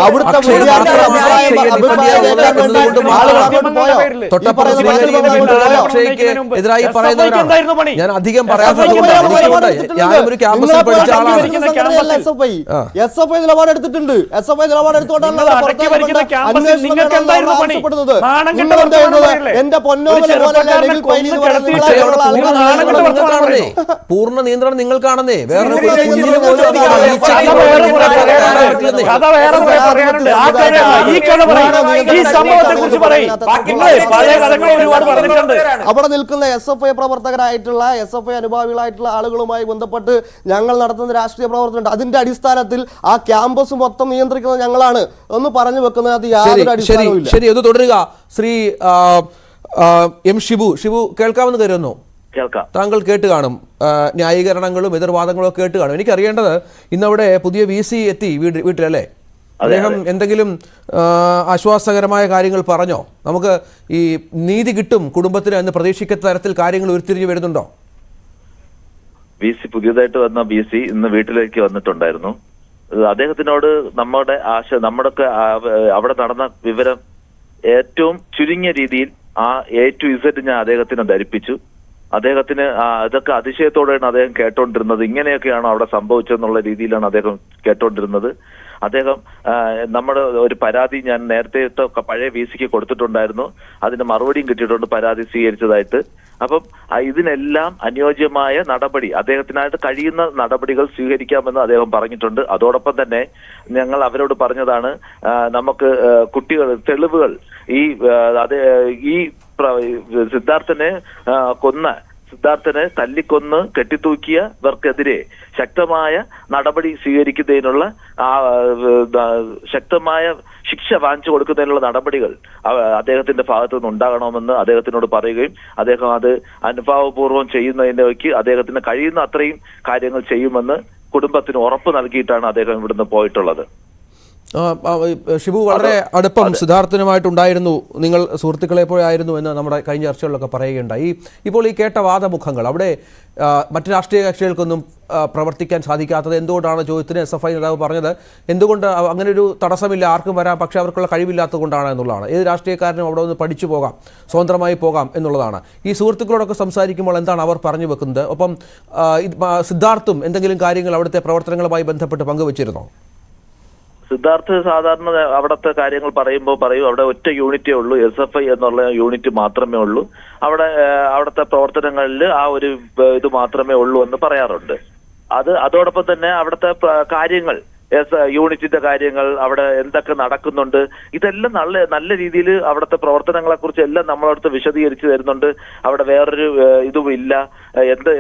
അവിടുത്തെ എതിരായി പറയുന്നവരാണ്. ഞാൻ അധികം പറയാത്തതുകൊണ്ട് ഞാനൊരു ക്യാമ്പസിൽ പഠിച്ച ആളാണ്. SFI നിലപാടെടുത്തിട്ടുണ്ട്. SFI നിലപാടെടുത്തുകൊണ്ടാണ് എന്റെ പൂർണ്ണ നിയന്ത്രണം നിങ്ങൾ കാണുന്നേ. വേറെ പഴയ കഥകൾ ഒരുപാട് പറഞ്ഞിട്ടുണ്ട്. അവിടെ നിൽക്കുന്ന SFI പ്രവർത്തകരായിട്ടുള്ള SFI അനുഭാവികളായിട്ടുള്ള ആളുകളുമായി ബന്ധപ്പെട്ട് ഞങ്ങൾ നടത്തുന്ന രാഷ്ട്രീയ പ്രവർത്തനമുണ്ട്. അതിന്റെ അടിസ്ഥാനത്തിൽ ആ ക്യാമ്പസ് മൊത്തം നിയന്ത്രിക്കുന്നത് ഞങ്ങളാണ് എന്ന് പറഞ്ഞു വെക്കുന്നത് അത് യാതൊരു അടിസ്ഥാനവും. ശരി, ഒന്ന് തുടരുക. ശ്രീ M. ഷിബു കേൾക്കാമെന്ന് കരുതുന്നു. താങ്കൾ കേട്ട് കാണും, ന്യായീകരണങ്ങളും എതിർവാദങ്ങളും ഒക്കെ കേട്ട് കാണും. എനിക്കറിയേണ്ടത് ഇന്നവിടെ പുതിയ VC എത്തി വീട്ടിലല്ലേ? അദ്ദേഹം എന്തെങ്കിലും ആശ്വാസകരമായ കാര്യങ്ങൾ പറഞ്ഞോ? നമുക്ക് ഈ നീതി കിട്ടും കുടുംബത്തിന് എന്ന് പ്രതീക്ഷിക്കുന്ന തരത്തിൽ കാര്യങ്ങൾ ഉരുത്തിരിഞ്ഞു വരുന്നുണ്ടോ? VC പുതിയതായിട്ട് വന്ന VC ഇന്ന് വീട്ടിലേക്ക് വന്നിട്ടുണ്ടായിരുന്നു. അദ്ദേഹത്തിനോട് നമ്മുടെയൊക്കെ അവിടെ നടന്ന വിവരം ഏറ്റവും ചുരുങ്ങിയ രീതിയിൽ ആ A to Z ഞാൻ അദ്ദേഹത്തിനെ ധരിപ്പിച്ചു. അദ്ദേഹത്തിന് ഇതൊക്കെ അതിശയത്തോടെയാണ് അദ്ദേഹം കേട്ടോണ്ടിരുന്നത്. ഇങ്ങനെയൊക്കെയാണ് അവിടെ സംഭവിച്ചതെന്നുള്ള രീതിയിലാണ് അദ്ദേഹം കേട്ടോണ്ടിരുന്നത്. അദ്ദേഹം നമ്മുടെ ഒരു പരാതി ഞാൻ നേരത്തെ പഴയ VCക്ക് കൊടുത്തിട്ടുണ്ടായിരുന്നു. അതിന് മറുപടിയും കിട്ടിയിട്ടുണ്ട്, പരാതി സ്വീകരിച്ചതായിട്ട്. അപ്പം ഇതിനെല്ലാം അനുയോജ്യമായ നടപടി, അദ്ദേഹത്തിനായിട്ട് കഴിയുന്ന നടപടികൾ സ്വീകരിക്കാമെന്ന് അദ്ദേഹം പറഞ്ഞിട്ടുണ്ട്. അതോടൊപ്പം തന്നെ ഞങ്ങൾ അവരോട് പറഞ്ഞതാണ്, നമുക്ക് കുട്ടികൾ തെളിവുകൾ ഈ സിദ്ധാർത്ഥനെ തല്ലിക്കൊന്ന് കെട്ടിത്തൂക്കിയവർക്കെതിരെ ശക്തമായ നടപടി സ്വീകരിക്കുന്നതിനുള്ള ശക്തമായ ശിക്ഷ വാങ്ങിച്ചു കൊടുക്കുന്നതിനുള്ള നടപടികൾ അദ്ദേഹത്തിന്റെ ഭാഗത്തു നിന്ന് ഉണ്ടാകണമെന്ന് അദ്ദേഹത്തിനോട് പറയുകയും അദ്ദേഹം അത് അനുഭാവപൂർവ്വം ചെയ്യുന്നതിലേക്ക് അദ്ദേഹത്തിന് കഴിയുന്ന അത്രയും കാര്യങ്ങൾ ചെയ്യുമെന്ന് കുടുംബത്തിന് ഉറപ്പ് നൽകിയിട്ടാണ് അദ്ദേഹം ഇവിടുന്ന് പോയിട്ടുള്ളത്. ഷിബു, വളരെ അടുപ്പം സിദ്ധാർത്ഥനുമായിട്ടുണ്ടായിരുന്നു, നിങ്ങൾ സുഹൃത്തുക്കളെ പോയായിരുന്നു എന്ന് നമ്മുടെ കഴിഞ്ഞ ചർച്ചകളിലൊക്കെ പറയുകയുണ്ടായി. ഇപ്പോൾ ഈ കേട്ട വാദമുഖങ്ങൾ അവിടെ മറ്റ് രാഷ്ട്രീയ കക്ഷികൾക്കൊന്നും പ്രവർത്തിക്കാൻ സാധിക്കാത്തത് എന്തുകൊണ്ടാണ് ചോദ്യത്തിന് SFI നേതാവ് പറഞ്ഞത് എന്തുകൊണ്ട് അങ്ങനെ ഒരു തടസ്സമില്ല, ആർക്കും വരാം, പക്ഷേ അവർക്കുള്ള കഴിവില്ലാത്തത് കൊണ്ടാണ് എന്നുള്ളതാണ്. ഏത് രാഷ്ട്രീയക്കാരനും അവിടെ ഒന്ന് പഠിച്ചു പോകാം, സ്വതന്ത്രമായി പോകാം എന്നുള്ളതാണ്. ഈ സുഹൃത്തുക്കളോടൊക്കെ സംസാരിക്കുമ്പോൾ എന്താണ് അവർ പറഞ്ഞു വെക്കുന്നത്? ഒപ്പം സിദ്ധാർത്ഥും എന്തെങ്കിലും കാര്യങ്ങൾ അവിടുത്തെ പ്രവർത്തനങ്ങളുമായി ബന്ധപ്പെട്ട് പങ്കുവച്ചിരുന്നോ? സിദ്ധാർത്ഥ് സാധാരണ അവിടുത്തെ കാര്യങ്ങൾ പറയും അവിടെ ഒറ്റ യൂണിറ്റേ ഉള്ളൂ, SFI എന്നുള്ള യൂണിറ്റ് മാത്രമേ ഉള്ളൂ, അവിടുത്തെ പ്രവർത്തനങ്ങളിൽ ആ ഒരു ഇത് മാത്രമേ ഉള്ളൂ എന്ന് പറയാറുണ്ട്. അതോടൊപ്പം തന്നെ അവിടുത്തെ കാര്യങ്ങൾ, യൂണിറ്റിന്റെ കാര്യങ്ങൾ, അവിടെ എന്തൊക്കെ നടക്കുന്നുണ്ട്, ഇതെല്ലാം നല്ല രീതിയിൽ അവിടുത്തെ പ്രവർത്തനങ്ങളെ കുറിച്ച് എല്ലാം നമ്മളടുത്ത് വിശദീകരിച്ചു തരുന്നുണ്ട്. അവിടെ വേറൊരു ഇതും ഇല്ല,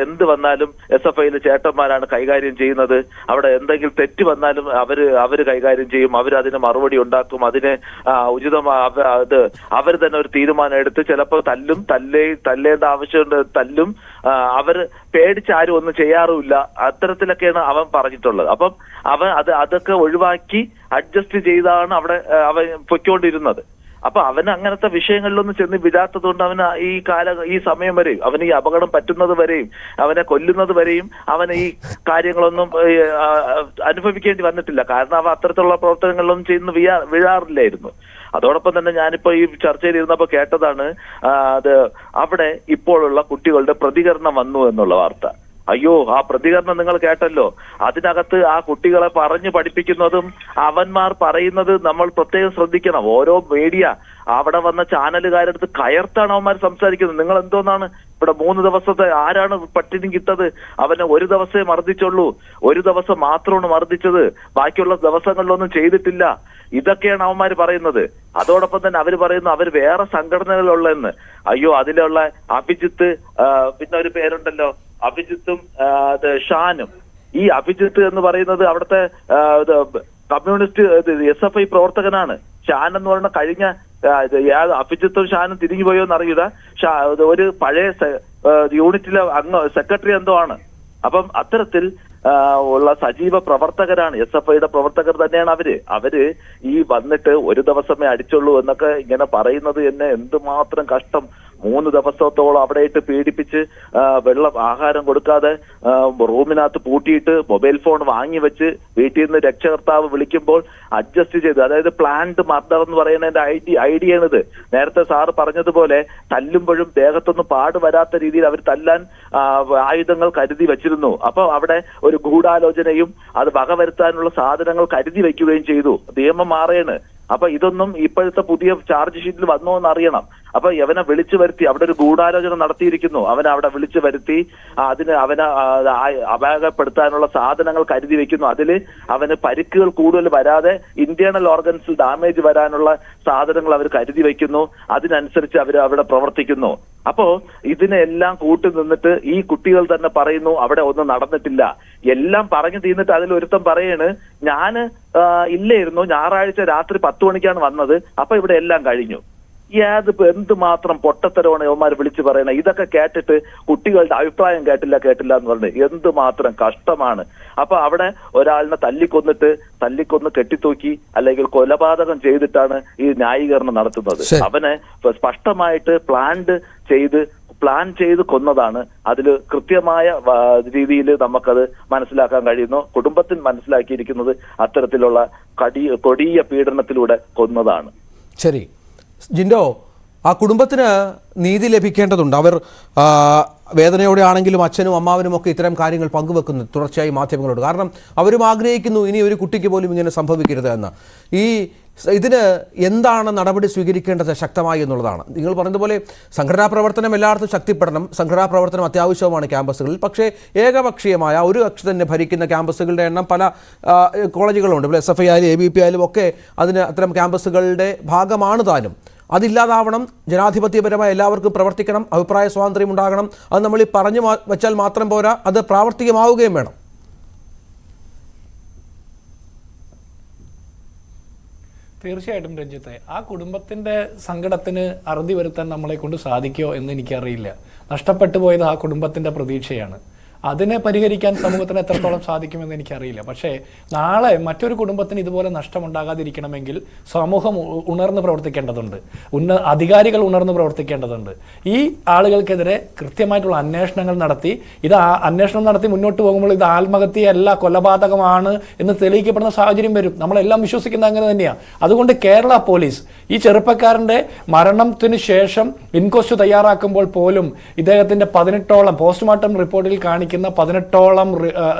എന്ത് വന്നാലും SFIയിലെ ചേട്ടന്മാരാണ് കൈകാര്യം ചെയ്യുന്നത്. അവിടെ എന്തെങ്കിലും തെറ്റ് വന്നാലും അവര് കൈകാര്യം ചെയ്യും, അവരതിന് മറുപടി ഉണ്ടാക്കും, അതിന് അവർ തന്നെ ഒരു തീരുമാനം എടുത്ത് ചിലപ്പോൾ തല്ലേണ്ട ആവശ്യമുണ്ട്, തല്ലും. അവര് പേടിച്ചാരും ഒന്നും ചെയ്യാറുമില്ല. അത്തരത്തിലൊക്കെയാണ് അവൻ പറഞ്ഞിട്ടുള്ളത്. അപ്പം അതൊക്കെ ഒഴിവാക്കി അഡ്ജസ്റ്റ് ചെയ്താണ് അവിടെ അവൻ പൊയ്ക്കൊണ്ടിരുന്നത്. അപ്പൊ അവന് അങ്ങനത്തെ വിഷയങ്ങളിലൊന്നും ചെന്ന് വിടാത്തത് കൊണ്ട് അവന് ഈ സമയം വരെയും, അവന് ഈ അപകടം പറ്റുന്നത് വരെയും, അവനെ കൊല്ലുന്നത് വരെയും അവന് ഈ കാര്യങ്ങളൊന്നും അനുഭവിക്കേണ്ടി വന്നിട്ടില്ല. കാരണം അവ അത്തരത്തിലുള്ള പ്രവർത്തനങ്ങളിലൊന്നും ചെയ്യുന്ന വീഴാറില്ലായിരുന്നു. അതോടൊപ്പം തന്നെ ഞാനിപ്പോ ഈ ചർച്ചയിൽ ഇരുന്നപ്പോ കേട്ടതാണ് അവിടെ ഇപ്പോഴുള്ള കുട്ടികളുടെ പ്രതികരണം വന്നു എന്നുള്ള വാർത്ത. അയ്യോ, ആ പ്രതികരണം നിങ്ങൾ കേട്ടല്ലോ. അതിനകത്ത് ആ കുട്ടികളെ പറഞ്ഞു പഠിപ്പിക്കുന്നതും അവന്മാർ പറയുന്നത് നമ്മൾ പ്രത്യേകം ശ്രദ്ധിക്കണം. ഓരോ മീഡിയ അവിടെ വന്ന ചാനലുകാരടുത്ത് കയർത്താണ് അവന്മാർ സംസാരിക്കുന്നത്. നിങ്ങൾ എന്തോന്നാണ് ഇവിടെ 3 ദിവസത്തെ ആരാണ് പട്ടിണി കിട്ടത്? അവനെ ഒരു ദിവസമേ മർദ്ദിച്ചുള്ളൂ, ഒരു ദിവസം മാത്രമാണ് മർദ്ദിച്ചത്, ബാക്കിയുള്ള ദിവസങ്ങളിലൊന്നും ചെയ്തിട്ടില്ല. ഇതൊക്കെയാണ് അവന്മാർ പറയുന്നത്. അതോടൊപ്പം തന്നെ അവർ പറയുന്നു അവർ വേറെ സംഘടനകളുള്ളതെന്ന്. അയ്യോ, അതിലുള്ള അഭിജിത്ത്, പിന്നെ ഒരു പേരുണ്ടല്ലോ അഭിജിത്തും ഷാനും. ഈ അഭിജിത്ത് എന്ന് പറയുന്നത് അവിടുത്തെ കമ്മ്യൂണിസ്റ്റ് SFI പ്രവർത്തകനാണ്. ഷാൻ എന്ന് പറയുന്ന കഴിഞ്ഞ അഭിജിത്തും ഷാനും തിരിഞ്ഞു പോയോ എന്നറിയില്ല. ഒരു പഴയ യൂണിറ്റിലെ സെക്രട്ടറി എന്തോ ആണ്. അപ്പം അത്തരത്തിൽ ഉള്ള സജീവ പ്രവർത്തകരാണ്, SFIയുടെ പ്രവർത്തകർ തന്നെയാണ് അവര് ഈ വന്നിട്ട് ഒരു ദിവസമേ അടിച്ചുള്ളൂ എന്നൊക്കെ ഇങ്ങനെ പറയുന്നത് എന്നെ എന്തുമാത്രം കഷ്ടം. 3 ദിവസത്തോളം അവിടെ ഇട്ട് പീഡിപ്പിച്ച് വെള്ളം ആഹാരം കൊടുക്കാതെ റൂമിനകത്ത് പൂട്ടിയിട്ട് മൊബൈൽ ഫോൺ വാങ്ങി വെച്ച് വീട്ടിൽ നിന്ന് രക്ഷകർത്താവ് വിളിക്കുമ്പോൾ അഡ്ജസ്റ്റ് ചെയ്ത്, അതായത് പ്ലാൻഡ് മർഡർ എന്ന് പറയുന്നതിന്റെ ഐഡിയ ആണിത്. നേരത്തെ സാറ് പറഞ്ഞതുപോലെ തല്ലുമ്പോഴും ദേഹത്തൊന്നും പാട് വരാത്ത രീതിയിൽ അവർ തല്ലാൻ ആയുധങ്ങൾ കരുതി വെച്ചിരുന്നു. അപ്പൊ അവിടെ ഒരു ഗൂഢാലോചനയും അത് വകവരുത്താനുള്ള സാധനങ്ങൾ കരുതി വെക്കുകയും ചെയ്തു. നിയമം മാറേണ്. അപ്പൊ ഇതൊന്നും ഇപ്പോഴത്തെ പുതിയ ചാർജ് ഷീറ്റിൽ വന്നോ എന്ന് അറിയണം. അപ്പൊ അവനെ വിളിച്ചു വരുത്തി, അവിടെ ഒരു ഗൂഢാലോചന നടത്തിയിരിക്കുന്നു. അവനെ അവിടെ വിളിച്ചു വരുത്തി അതിന് അവനെ അപായപ്പെടുത്താനുള്ള സാധനങ്ങൾ കരുതി വെക്കുന്നു. അതിൽ അവന് പരിക്കുകൾ കൂടുതൽ വരാതെ ഇന്റേണൽ ഓർഗൻസിൽ ഡാമേജ് വരാനുള്ള സാധനങ്ങൾ അവർ കരുതി വെക്കുന്നു. അതിനനുസരിച്ച് അവർ അവിടെ പ്രവർത്തിക്കുന്നു. അപ്പോ ഇതിനെല്ലാം കൂട്ടി നിന്നിട്ട് ഈ കുട്ടികൾ തന്നെ പറയുന്നു അവിടെ ഒന്നും നടന്നിട്ടില്ല. എല്ലാം പറഞ്ഞു തീർന്നിട്ട് അതിൽ ഒരുത്തം പറയാണ്, ഞാന് ഇല്ലായിരുന്നു, ഞായറാഴ്ച രാത്രി 10 മണിക്കാണ് വന്നത്, അപ്പൊ ഇവിടെ എല്ലാം കഴിഞ്ഞു. ഏതിപ്പോ എന്തുമാത്രം പൊട്ടത്തരമാണ് യവന്മാർ വിളിച്ചു പറയണേ. ഇതൊക്കെ കേട്ടിട്ട് കുട്ടികളുടെ അഭിപ്രായം കേട്ടില്ല എന്ന് പറഞ്ഞത് എന്തുമാത്രം കഷ്ടമാണ്. അപ്പൊ അവിടെ ഒരാളിനെ തല്ലിക്കൊന്ന് കെട്ടിത്തൂക്കി അല്ലെങ്കിൽ കൊലപാതകം ചെയ്തിട്ടാണ് ഈ ന്യായീകരണം നടത്തുന്നത്. അവനെ സ്പഷ്ടമായിട്ട് പ്ലാൻ ചെയ്ത് കൊന്നതാണ്. അതിൽ കൃത്യമായ രീതിയിൽ നമുക്കത് മനസ്സിലാക്കാൻ കഴിയുന്നു. കുടുംബത്തിന് മനസ്സിലാക്കിയിരിക്കുന്നത് അത്തരത്തിലുള്ള കൊടിയ പീഡനത്തിലൂടെ കൊന്നതാണ്. ശരി ജിൻഡോ, ആ കുടുംബത്തിന് നീതി ലഭിക്കേണ്ടതുണ്ട്. അവർ വേദനയോടെ ആണെങ്കിലും അച്ഛനും അമ്മാവനും ഒക്കെ ഇത്തരം കാര്യങ്ങൾ പങ്കുവെക്കുന്നു തുടർച്ചയായി മാധ്യമങ്ങളോട്. കാരണം അവരും ആഗ്രഹിക്കുന്നു ഇനി ഒരു കുട്ടിക്ക് പോലും ഇങ്ങനെ സംഭവിക്കരുത് എന്ന്. ഇതിന് എന്താണ് നടപടി സ്വീകരിക്കേണ്ടത് ശക്തമായി എന്നുള്ളതാണ്. നിങ്ങൾ പറഞ്ഞതുപോലെ സംഘടനാ പ്രവർത്തനം എല്ലായിടത്തും ശക്തിപ്പെടണം. സംഘടനാ പ്രവർത്തനം അത്യാവശ്യവുമാണ് ക്യാമ്പസുകളിൽ. പക്ഷേ ഏകപക്ഷീയമായ ഒരു കക്ഷി തന്നെ ഭരിക്കുന്ന ക്യാമ്പസുകളുടെ എണ്ണം പല കോളേജുകളുണ്ട്. ഇപ്പോൾ SFI ആയാലും ABP ആയാലും ഒക്കെ അത്തരം ക്യാമ്പസുകളുടെ ഭാഗമാണ് താനും. അതില്ലാതാവണം. ജനാധിപത്യപരമായി എല്ലാവർക്കും പ്രവർത്തിക്കണം. അഭിപ്രായ സ്വാതന്ത്ര്യം ഉണ്ടാകണം. അത് നമ്മൾ ഈ പറഞ്ഞു വച്ചാൽ മാത്രം പോരാ, അത് പ്രാവർത്തികമാവുകയും വേണം. തീർച്ചയായിട്ടും രഞ്ജിത്തെ, ആ കുടുംബത്തിന്റെ സങ്കടത്തിന് അറുതി വരുത്താൻ നമ്മളെ കൊണ്ട് സാധിക്കുമോ എന്ന് എനിക്കറിയില്ല. നഷ്ടപ്പെട്ടു പോയത് ആ കുടുംബത്തിന്റെ പ്രതീക്ഷയാണ്. അതിനെ പരിഹരിക്കാൻ സമൂഹത്തിന് എത്രത്തോളം സാധിക്കുമെന്ന് എനിക്കറിയില്ല. പക്ഷേ നാളെ മറ്റൊരു കുടുംബത്തിന് ഇതുപോലെ നഷ്ടമുണ്ടാകാതിരിക്കണമെങ്കിൽ സമൂഹം ഉണർന്ന് പ്രവർത്തിക്കേണ്ടതുണ്ട്. അധികാരികൾ ഉണർന്ന് പ്രവർത്തിക്കേണ്ടതുണ്ട്. ഈ ആളുകൾക്കെതിരെ കൃത്യമായിട്ടുള്ള അന്വേഷണങ്ങൾ നടത്തി അന്വേഷണം നടത്തി മുന്നോട്ട് പോകുമ്പോൾ ഇത് ആത്മഹത്യയല്ല കൊലപാതകമാണ് എന്ന് തെളിയിക്കപ്പെടുന്ന സാഹചര്യം വരും. നമ്മളെല്ലാം വിശ്വസിക്കുന്നത് അങ്ങനെ തന്നെയാണ്. അതുകൊണ്ട് കേരള പോലീസ് ഈ ചെറുപ്പക്കാരന്റെ മരണത്തിന് ശേഷം ഇൻക്വസ്റ്റ് തയ്യാറാക്കുമ്പോൾ പോലും ഇദ്ദേഹത്തിന്റെ 18ഓളം പോസ്റ്റ്മോർട്ടം റിപ്പോർട്ടിൽ കാണിക്കുന്ന 18ഓളം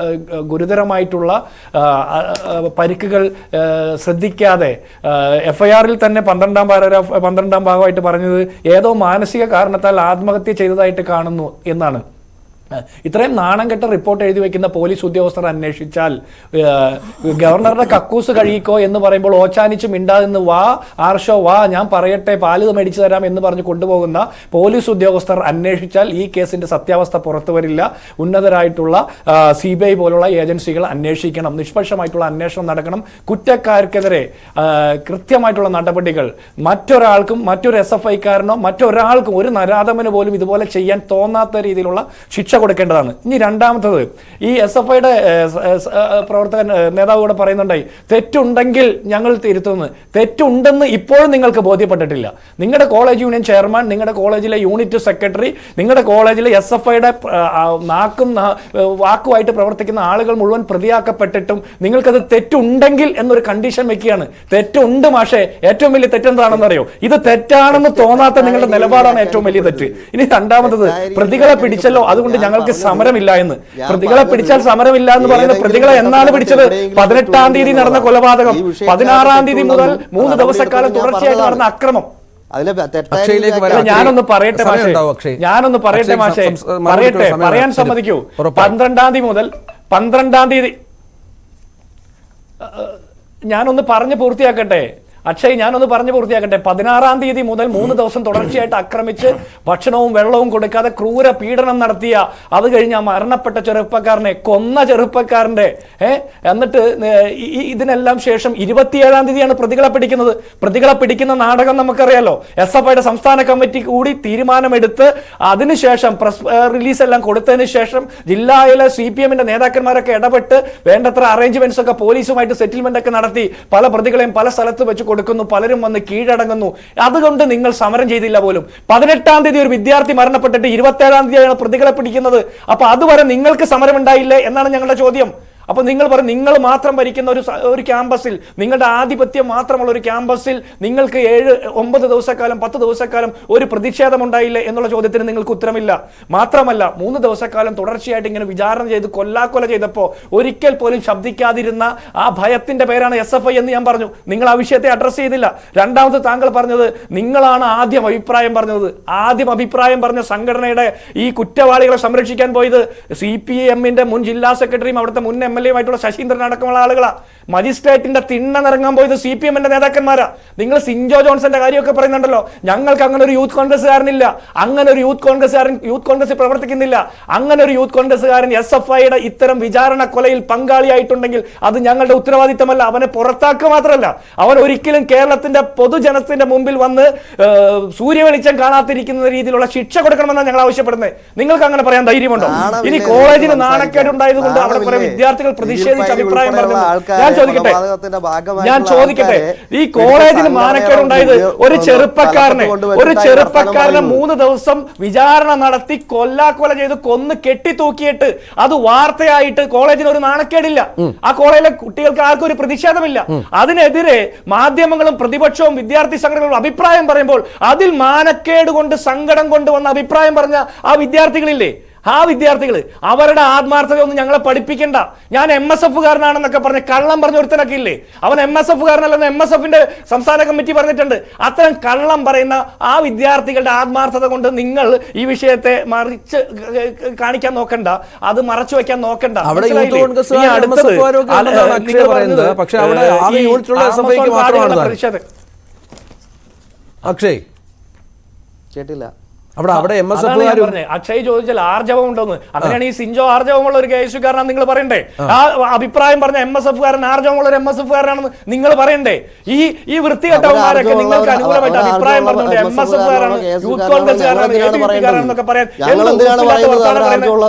ഗുരുതരമായിട്ടുള്ള പരിക്കുകൾ ശ്രദ്ധിക്കാതെ FIR-ൽ തന്നെ 12ാം ഭാഗമായിട്ട് പറഞ്ഞത് ഏതോ മാനസിക കാരണത്താൽ ആത്മഹത്യ ചെയ്തതായിട്ട് കാണുന്നു എന്നാണ്. ഇത്രയും നാണം കെട്ട റിപ്പോർട്ട് എഴുതി വെക്കുന്ന പോലീസ് ഉദ്യോഗസ്ഥർ അന്വേഷിച്ചാൽ ഗവർണറുടെ കക്കൂസ് കഴുകിക്കോ എന്ന് പറയുമ്പോൾ ഓച്ചാനിച്ച് മിണ്ടാതെന്ന് ആർഷോ ഞാൻ പറയട്ടെ, പാല് മേടിച്ചു തരാം എന്ന് പറഞ്ഞ് കൊണ്ടുപോകുന്ന പോലീസ് ഉദ്യോഗസ്ഥർ അന്വേഷിച്ചാൽ ഈ കേസിന്റെ സത്യാവസ്ഥ പുറത്തു വരില്ല. ഉന്നതരായിട്ടുള്ള CBI പോലുള്ള ഏജൻസികൾ അന്വേഷിക്കണം. നിഷ്പക്ഷമായിട്ടുള്ള അന്വേഷണം നടക്കണം. കുറ്റക്കാർക്കെതിരെ കൃത്യമായിട്ടുള്ള നടപടികൾ മറ്റൊരാൾക്കും മറ്റൊരു SFI-കാരനോ മറ്റൊരാൾക്കും ഒരു നരാധമന് പോലും ഇതുപോലെ ചെയ്യാൻ തോന്നാത്ത രീതിയിലുള്ള ശിക്ഷ കൊടുക്കേണ്ടതാണ്. ഇനി രണ്ടാമത്തത്, ഈ SFI-യുടെ പ്രവർത്തകൻ നേതാവ് കൂടെ പറയുന്നുണ്ടായി, തെറ്റുണ്ടെങ്കിൽ ഞങ്ങൾ തിരുത്തുന്നു. തെറ്റുണ്ടെന്ന് ഇപ്പോഴും നിങ്ങൾക്ക് ബോധ്യപ്പെട്ടിട്ടില്ല. നിങ്ങളുടെ കോളേജ് യൂണിയൻ ചെയർമാൻ, നിങ്ങളുടെ കോളേജിലെ യൂണിറ്റ് സെക്രട്ടറി, നിങ്ങളുടെ കോളേജിലെ SFI-യുടെ വാക്കുമായിട്ട് പ്രവർത്തിക്കുന്ന ആളുകൾ മുഴുവൻ പ്രതിയാക്കപ്പെട്ടിട്ടും നിങ്ങൾക്കത് തെറ്റുണ്ടെങ്കിൽ എന്നൊരു കണ്ടീഷൻ വെക്കുകയാണ്. തെറ്റുണ്ട് മാഷേ, ഏറ്റവും വലിയ തെറ്റെന്താണെന്നറിയോ? ഇത് തെറ്റാണെന്ന് തോന്നാത്ത നിങ്ങളുടെ നിലപാടാണ് ഏറ്റവും വലിയ തെറ്റ്. ഇനി രണ്ടാമത്തത്, പ്രതികളെ പിടിച്ചല്ലോ അതുകൊണ്ട് ഞങ്ങൾക്ക് സമരമില്ല എന്ന്. പ്രതികളെ പിടിച്ചാൽ സമരമില്ല എന്ന് പറയുന്ന പ്രതികളെ എന്നാണ് പിടിച്ചത്? 18-ാം തീയതി നടന്ന കൊലപാതകം, 16-ാം തീയതി മുതൽ 3 ദിവസക്കാലം തുടർച്ചയായിട്ട് നടന്ന അക്രമം. ഞാനൊന്ന് പറയട്ടെ മാഷേ, പറയാൻ സമ്മതിക്കൂ. 12-ാം തീയതി മുതൽ 12-ാം തീയതി ഞാനൊന്ന് പറഞ്ഞു പൂർത്തിയാക്കട്ടെ. 16-ാം തീയതി മുതൽ 3 ദിവസം തുടർച്ചയായിട്ട് ആക്രമിച്ച് ഭക്ഷണവും വെള്ളവും കൊടുക്കാതെ ക്രൂര പീഡനം നടത്തിയ, അത് കഴിഞ്ഞ് മരണപ്പെട്ട ചെറുപ്പക്കാരനെ കൊന്ന ചെറുപ്പക്കാരന്റെ എന്നിട്ട് ഇതിനെല്ലാം ശേഷം 27-ാം തീയതിയാണ് പ്രതികളെ പിടിക്കുന്നത്. പ്രതികളെ പിടിക്കുന്ന നാടകം നമുക്കറിയാലോ. SFI-യുടെ സംസ്ഥാന കമ്മിറ്റി കൂടി തീരുമാനമെടുത്ത് അതിനുശേഷം പ്രസ് റിലീസ് എല്ലാം കൊടുത്തതിന് ശേഷം ജില്ലയിലെ CPM-ന്റെ നേതാക്കന്മാരൊക്കെ ഇടപെട്ട് വേണ്ടത്ര അറേഞ്ച്മെന്റ്സ് ഒക്കെ പോലീസുമായിട്ട് സെറ്റിൽമെന്റ് ഒക്കെ നടത്തി പല പ്രതികളെയും പല സ്ഥലത്ത് വെച്ച് കൊടുക്കുന്നു. പലരും വന്ന് കീഴടങ്ങുന്നു. അതുകൊണ്ട് നിങ്ങൾ സമരം ചെയ്തില്ല പോലും. 18-ാം തീയതി ഒരു വിദ്യാർത്ഥി മരണപ്പെട്ടിട്ട് 27-ാം തീയതിയാണ് പ്രതികളെ പിടിക്കുന്നത്. അപ്പൊ അതുവരെ നിങ്ങൾക്ക് സമരം ഉണ്ടായില്ലേ എന്നാണ് ഞങ്ങളുടെ ചോദ്യം. അപ്പൊ നിങ്ങൾ പറയും നിങ്ങൾ മാത്രം ഭരിക്കുന്ന ഒരു ക്യാമ്പസിൽ, നിങ്ങളുടെ ആധിപത്യം മാത്രമുള്ള ഒരു ക്യാമ്പസിൽ നിങ്ങൾക്ക് 7-9 ദിവസക്കാലം 10 ദിവസക്കാലം ഒരു പ്രതിഷേധം ഉണ്ടായില്ലേ എന്നുള്ള ചോദ്യത്തിന് നിങ്ങൾക്ക് ഉത്തരമില്ല. മാത്രമല്ല 3 ദിവസക്കാലം തുടർച്ചയായിട്ട് ഇങ്ങനെ വിചാരണ ചെയ്ത് കൊല്ലാക്കൊല ചെയ്തപ്പോൾ ഒരിക്കൽ പോലും ശബ്ദിക്കാതിരുന്ന ആ ഭയത്തിന്റെ പേരാണ് SFI എന്ന് ഞാൻ പറഞ്ഞു. നിങ്ങൾ ആ വിഷയത്തെ അഡ്രസ് ചെയ്തില്ല. രണ്ടാമത് താങ്കൾ പറഞ്ഞത് നിങ്ങളാണ് ആദ്യം അഭിപ്രായം പറഞ്ഞത്. ആദ്യം അഭിപ്രായം പറഞ്ഞ സംഘടനയുടെ ഈ കുറ്റവാളികളെ സംരക്ഷിക്കാൻ പോയത് CPM-ന്റെ മുൻ ജില്ലാ സെക്രട്ടറിയും അവിടുത്തെ മുൻ MLA-യുമായിട്ടുള്ള ശശീന്ദ്രൻ അടക്കമുള്ള ആളുകളാ. മജിസ്ട്രേറ്റിന്റെ തിണ്ണ നിറങ്ങാൻ പോയത് CPM-ന്റെ നേതാക്കന്മാരാ. നിങ്ങൾ സിൻജോ ജോൺസന്റെ കാര്യമൊക്കെ പറയുന്നുണ്ടല്ലോ. ഞങ്ങൾക്ക് അങ്ങനെ ഒരു യൂത്ത് കോൺഗ്രസ്സുകാരനില്ല, അങ്ങനെ ഒരു യൂത്ത് കോൺഗ്രസ് പ്രവർത്തിക്കുന്നില്ല. അങ്ങനെ ഒരു യൂത്ത് കോൺഗ്രസ്സുകാരൻ SFI-യുടെ ഇത്തരം വിചാരണ കൊലയിൽ പങ്കാളിയായിട്ടുണ്ടെങ്കിൽ അത് ഞങ്ങളുടെ ഉത്തരവാദിത്തമല്ല. അവനെ പുറത്താക്കുക മാത്രമല്ല, അവൻ ഒരിക്കലും കേരളത്തിന്റെ പൊതുജനത്തിന്റെ മുമ്പിൽ വന്ന് സൂര്യവെളിച്ചം കാണാത്തിരിക്കുന്ന രീതിയിലുള്ള ശിക്ഷ കൊടുക്കണമെന്നാണ് ഞങ്ങൾ ആവശ്യപ്പെടുന്നത്. നിങ്ങൾക്ക് അങ്ങനെ പറയാൻ ധൈര്യമുണ്ടോ? ഇനി കോളേജിന് നാണക്കേടുണ്ടായത് കൊണ്ട് അവിടെ കുറെ വിദ്യാർത്ഥികൾ പ്രതിഷേധിച്ച് അഭിപ്രായം പറഞ്ഞു. ഞാൻ ചോദിക്കട്ടെ ഈ കോളേജിന് നാണക്കേടുണ്ടായത് ഒരു ചെറുപ്പക്കാരനെ 3 ദിവസം വിചാരണ നടത്തി കൊല്ലാക്കൊല ചെയ്ത് കൊന്ന് കെട്ടിത്തൂക്കിയിട്ട് അത് വാർത്തയായിട്ട് കോളേജിന് ഒരു നാണക്കേടില്ല. ആ കോളേജിലെ കുട്ടികൾക്ക് ആർക്കും ഒരു പ്രതിഷേധമില്ല. അതിനെതിരെ മാധ്യമങ്ങളും പ്രതിപക്ഷവും വിദ്യാർത്ഥി സംഘടനകളും അഭിപ്രായം പറയുമ്പോൾ അതിൽ മാനക്കേട് കൊണ്ട് സങ്കടം കൊണ്ട് വന്ന അഭിപ്രായം പറഞ്ഞ ആ വിദ്യാർത്ഥികളില്ലേ, ആ വിദ്യാർത്ഥികൾ അവരുടെ ആത്മാർത്ഥതയൊന്നും ഞങ്ങളെ പഠിപ്പിക്കണ്ട. ഞാൻ MSF-കാരനാണെന്നൊക്കെ പറഞ്ഞ് കള്ളം പറഞ്ഞ ഒരുത്തനൊക്കെ ഇല്ലേ, അവൻ MSF-കാരനല്ലെന്ന് MSF-ന്റെ സംസ്ഥാന കമ്മിറ്റി പറഞ്ഞിട്ടുണ്ട്. അത്തരം കള്ളം പറയുന്ന ആ വിദ്യാർത്ഥികളുടെ ആത്മാർത്ഥത കൊണ്ട് നിങ്ങൾ ഈ വിഷയത്തെ മറിച്ച് കാണിക്കാൻ നോക്കണ്ട, അത് മറച്ചു വെക്കാൻ നോക്കണ്ട. അക്ഷയ് കേട്ടില്ല. അവിടെ അക്ഷയ് ചോദിച്ചാൽ ആർജവം ഉണ്ടോന്ന്. അങ്ങനെയാണ് ഈ സിൻജോ ആർജവമുള്ള ഒരു KSU-കാരനാണ് നിങ്ങൾ പറയണ്ടേ? ആ അഭിപ്രായം പറഞ്ഞ MSF-കാരൻ ആർജവമുള്ള ഒരു MSF-കാരനാണെന്ന് നിങ്ങൾ പറയണ്ടേ? ഈ വൃത്തികെട്ടവന്മാരൊക്കെ നിങ്ങൾക്ക് അനുകൂലമായിട്ട് അഭിപ്രായം പറഞ്ഞുകൊണ്ട് MSF-കാരാണ്, യൂത്ത് കോൺഗ്രസ്സുകാരാണ്, ABP-കാരാണെന്നൊക്കെ പറയാൻ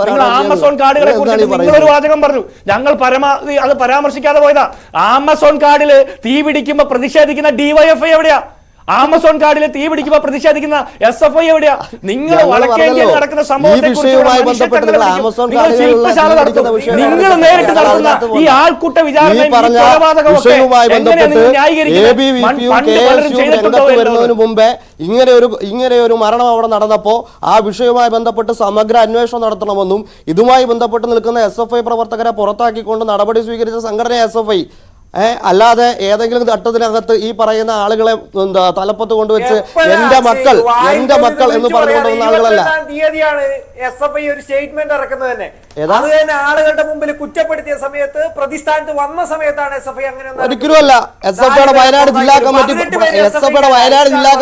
നിങ്ങൾ ആമസോൺ കാർഡുകളെ കുറിച്ച് നിങ്ങളൊരു വാചകം പറഞ്ഞു. ഞങ്ങൾ പരമാവധി അത് പരാമർശിക്കാതെ പോയതാ. ആമസോൺ കാർഡില് തീ പിടിക്കുമ്പോ പ്രതിഷേധിക്കുന്ന DYFI എവിടെയാ? ആമസോൺ കാർഡിൽ തീ പിടിക്കുമ്പോൾ പ്രതിഷേധിക്കുന്ന SFI എവിടെയാ? നിങ്ങൾ വടക്കേന്ത്യയിൽ നടക്കുന്ന സംഭവത്തെ നിങ്ങൾ നേരിട്ട് നടത്തുന്ന ഈ ആൾക്കൂട്ട വിചാരണ വരുന്നതിന് മുമ്പേ ഇങ്ങനെ ഒരു മരണം അവിടെ നടന്നപ്പോ ആ വിഷയവുമായി ബന്ധപ്പെട്ട് സമഗ്ര അന്വേഷണം നടത്തണമെന്നും ഇതുമായി ബന്ധപ്പെട്ട് നിൽക്കുന്ന SFI പ്രവർത്തകരെ പുറത്താക്കിക്കൊണ്ട് നടപടി സ്വീകരിച്ച സംഘടന SFI, അല്ലാതെ ഏതെങ്കിലും ഘട്ടത്തിനകത്ത് ഈ പറയുന്ന ആളുകളെ തലപ്പത്ത് കൊണ്ടുവച്ച് എന്റെ മക്കൾ എന്ന് പറഞ്ഞുകൊണ്ടുവന്ന ആളുകളല്ല. തീയതിയാണ് SFI ഒരു സ്റ്റേറ്റ്മെന്റ് ഇറക്കുന്നത് തന്നെ. അത് തന്നെ ആളുകളുടെ മുമ്പിൽ കുറ്റപ്പെടുത്തിയ സമയത്ത് പ്രതിസ്ഥാനത്ത് വന്ന സമയത്താണ് SFI അങ്ങനെ ഒരിക്കലുമല്ല. SFIയുടെ വയനാട് ജില്ലാ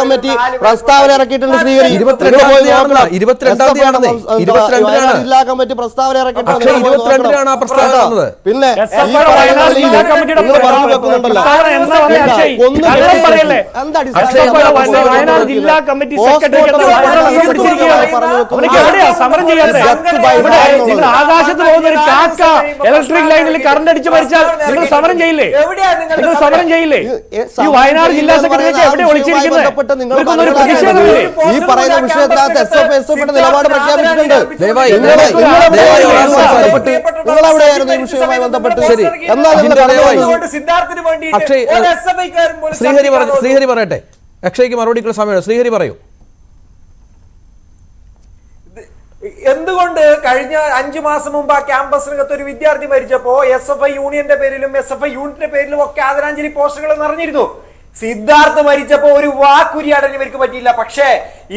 കമ്മിറ്റി പ്രസ്താവന ഇറക്കിയിട്ടുണ്ട്. ശ്രീഹരി 22 ജില്ലാ കമ്മിറ്റി പ്രസ്താവന ഇറക്കിയിട്ടുണ്ട്. പിന്നെ വയനാട് ജില്ലാ കമ്മിറ്റി സെക്രട്ടറി നിങ്ങൾ ആകാശത്ത് പോകുന്ന ഒരു കാക്ക ഇലക്ട്രിക് ലൈനിൽ കറണ്ട് അടിച്ച് മരിച്ചാൽ നിങ്ങൾ സമരം ചെയ്യില്ലേ? നിങ്ങൾ സമരം ചെയ്യില്ലേ? ഈ വയനാട് ജില്ലാ സെക്രട്ടറിക്ക് എവിടെ ഒളിച്ചിരിക്കുന്നത്? ഈ പറയുന്ന വിഷയത്തിനകത്ത് SFI നിലപാട് പ്രഖ്യാപിച്ചിട്ടുണ്ട്. നിങ്ങളെവിടെയായിരുന്നു ഈ വിഷയവുമായി ബന്ധപ്പെട്ട്? ശരി, എന്നാൽ ശ്രീഹരി പറയട്ടെ. അക്ഷയ്ക്ക് മറുപടിക്കുള്ള സമയമാണ്. ശ്രീഹരി പറയൂ. എന്തുകൊണ്ട് കഴിഞ്ഞ 5 മാസം മുമ്പ് ആ ക്യാമ്പസിനകത്ത് ഒരു വിദ്യാർത്ഥി മരിച്ചപ്പോ SFI യൂണിയന്റെ പേരിലും SFI യൂണിറ്റിന്റെ പേരിലും ഒക്കെ ആദരാഞ്ജലി പോസ്റ്ററുകൾ നിറഞ്ഞിരുന്നു. സിദ്ധാർത്ഥ് മരിച്ചപ്പോ ഒരു വാക്കുരിയാടാൻ ഇവർക്ക് പറ്റിയില്ല. പക്ഷേ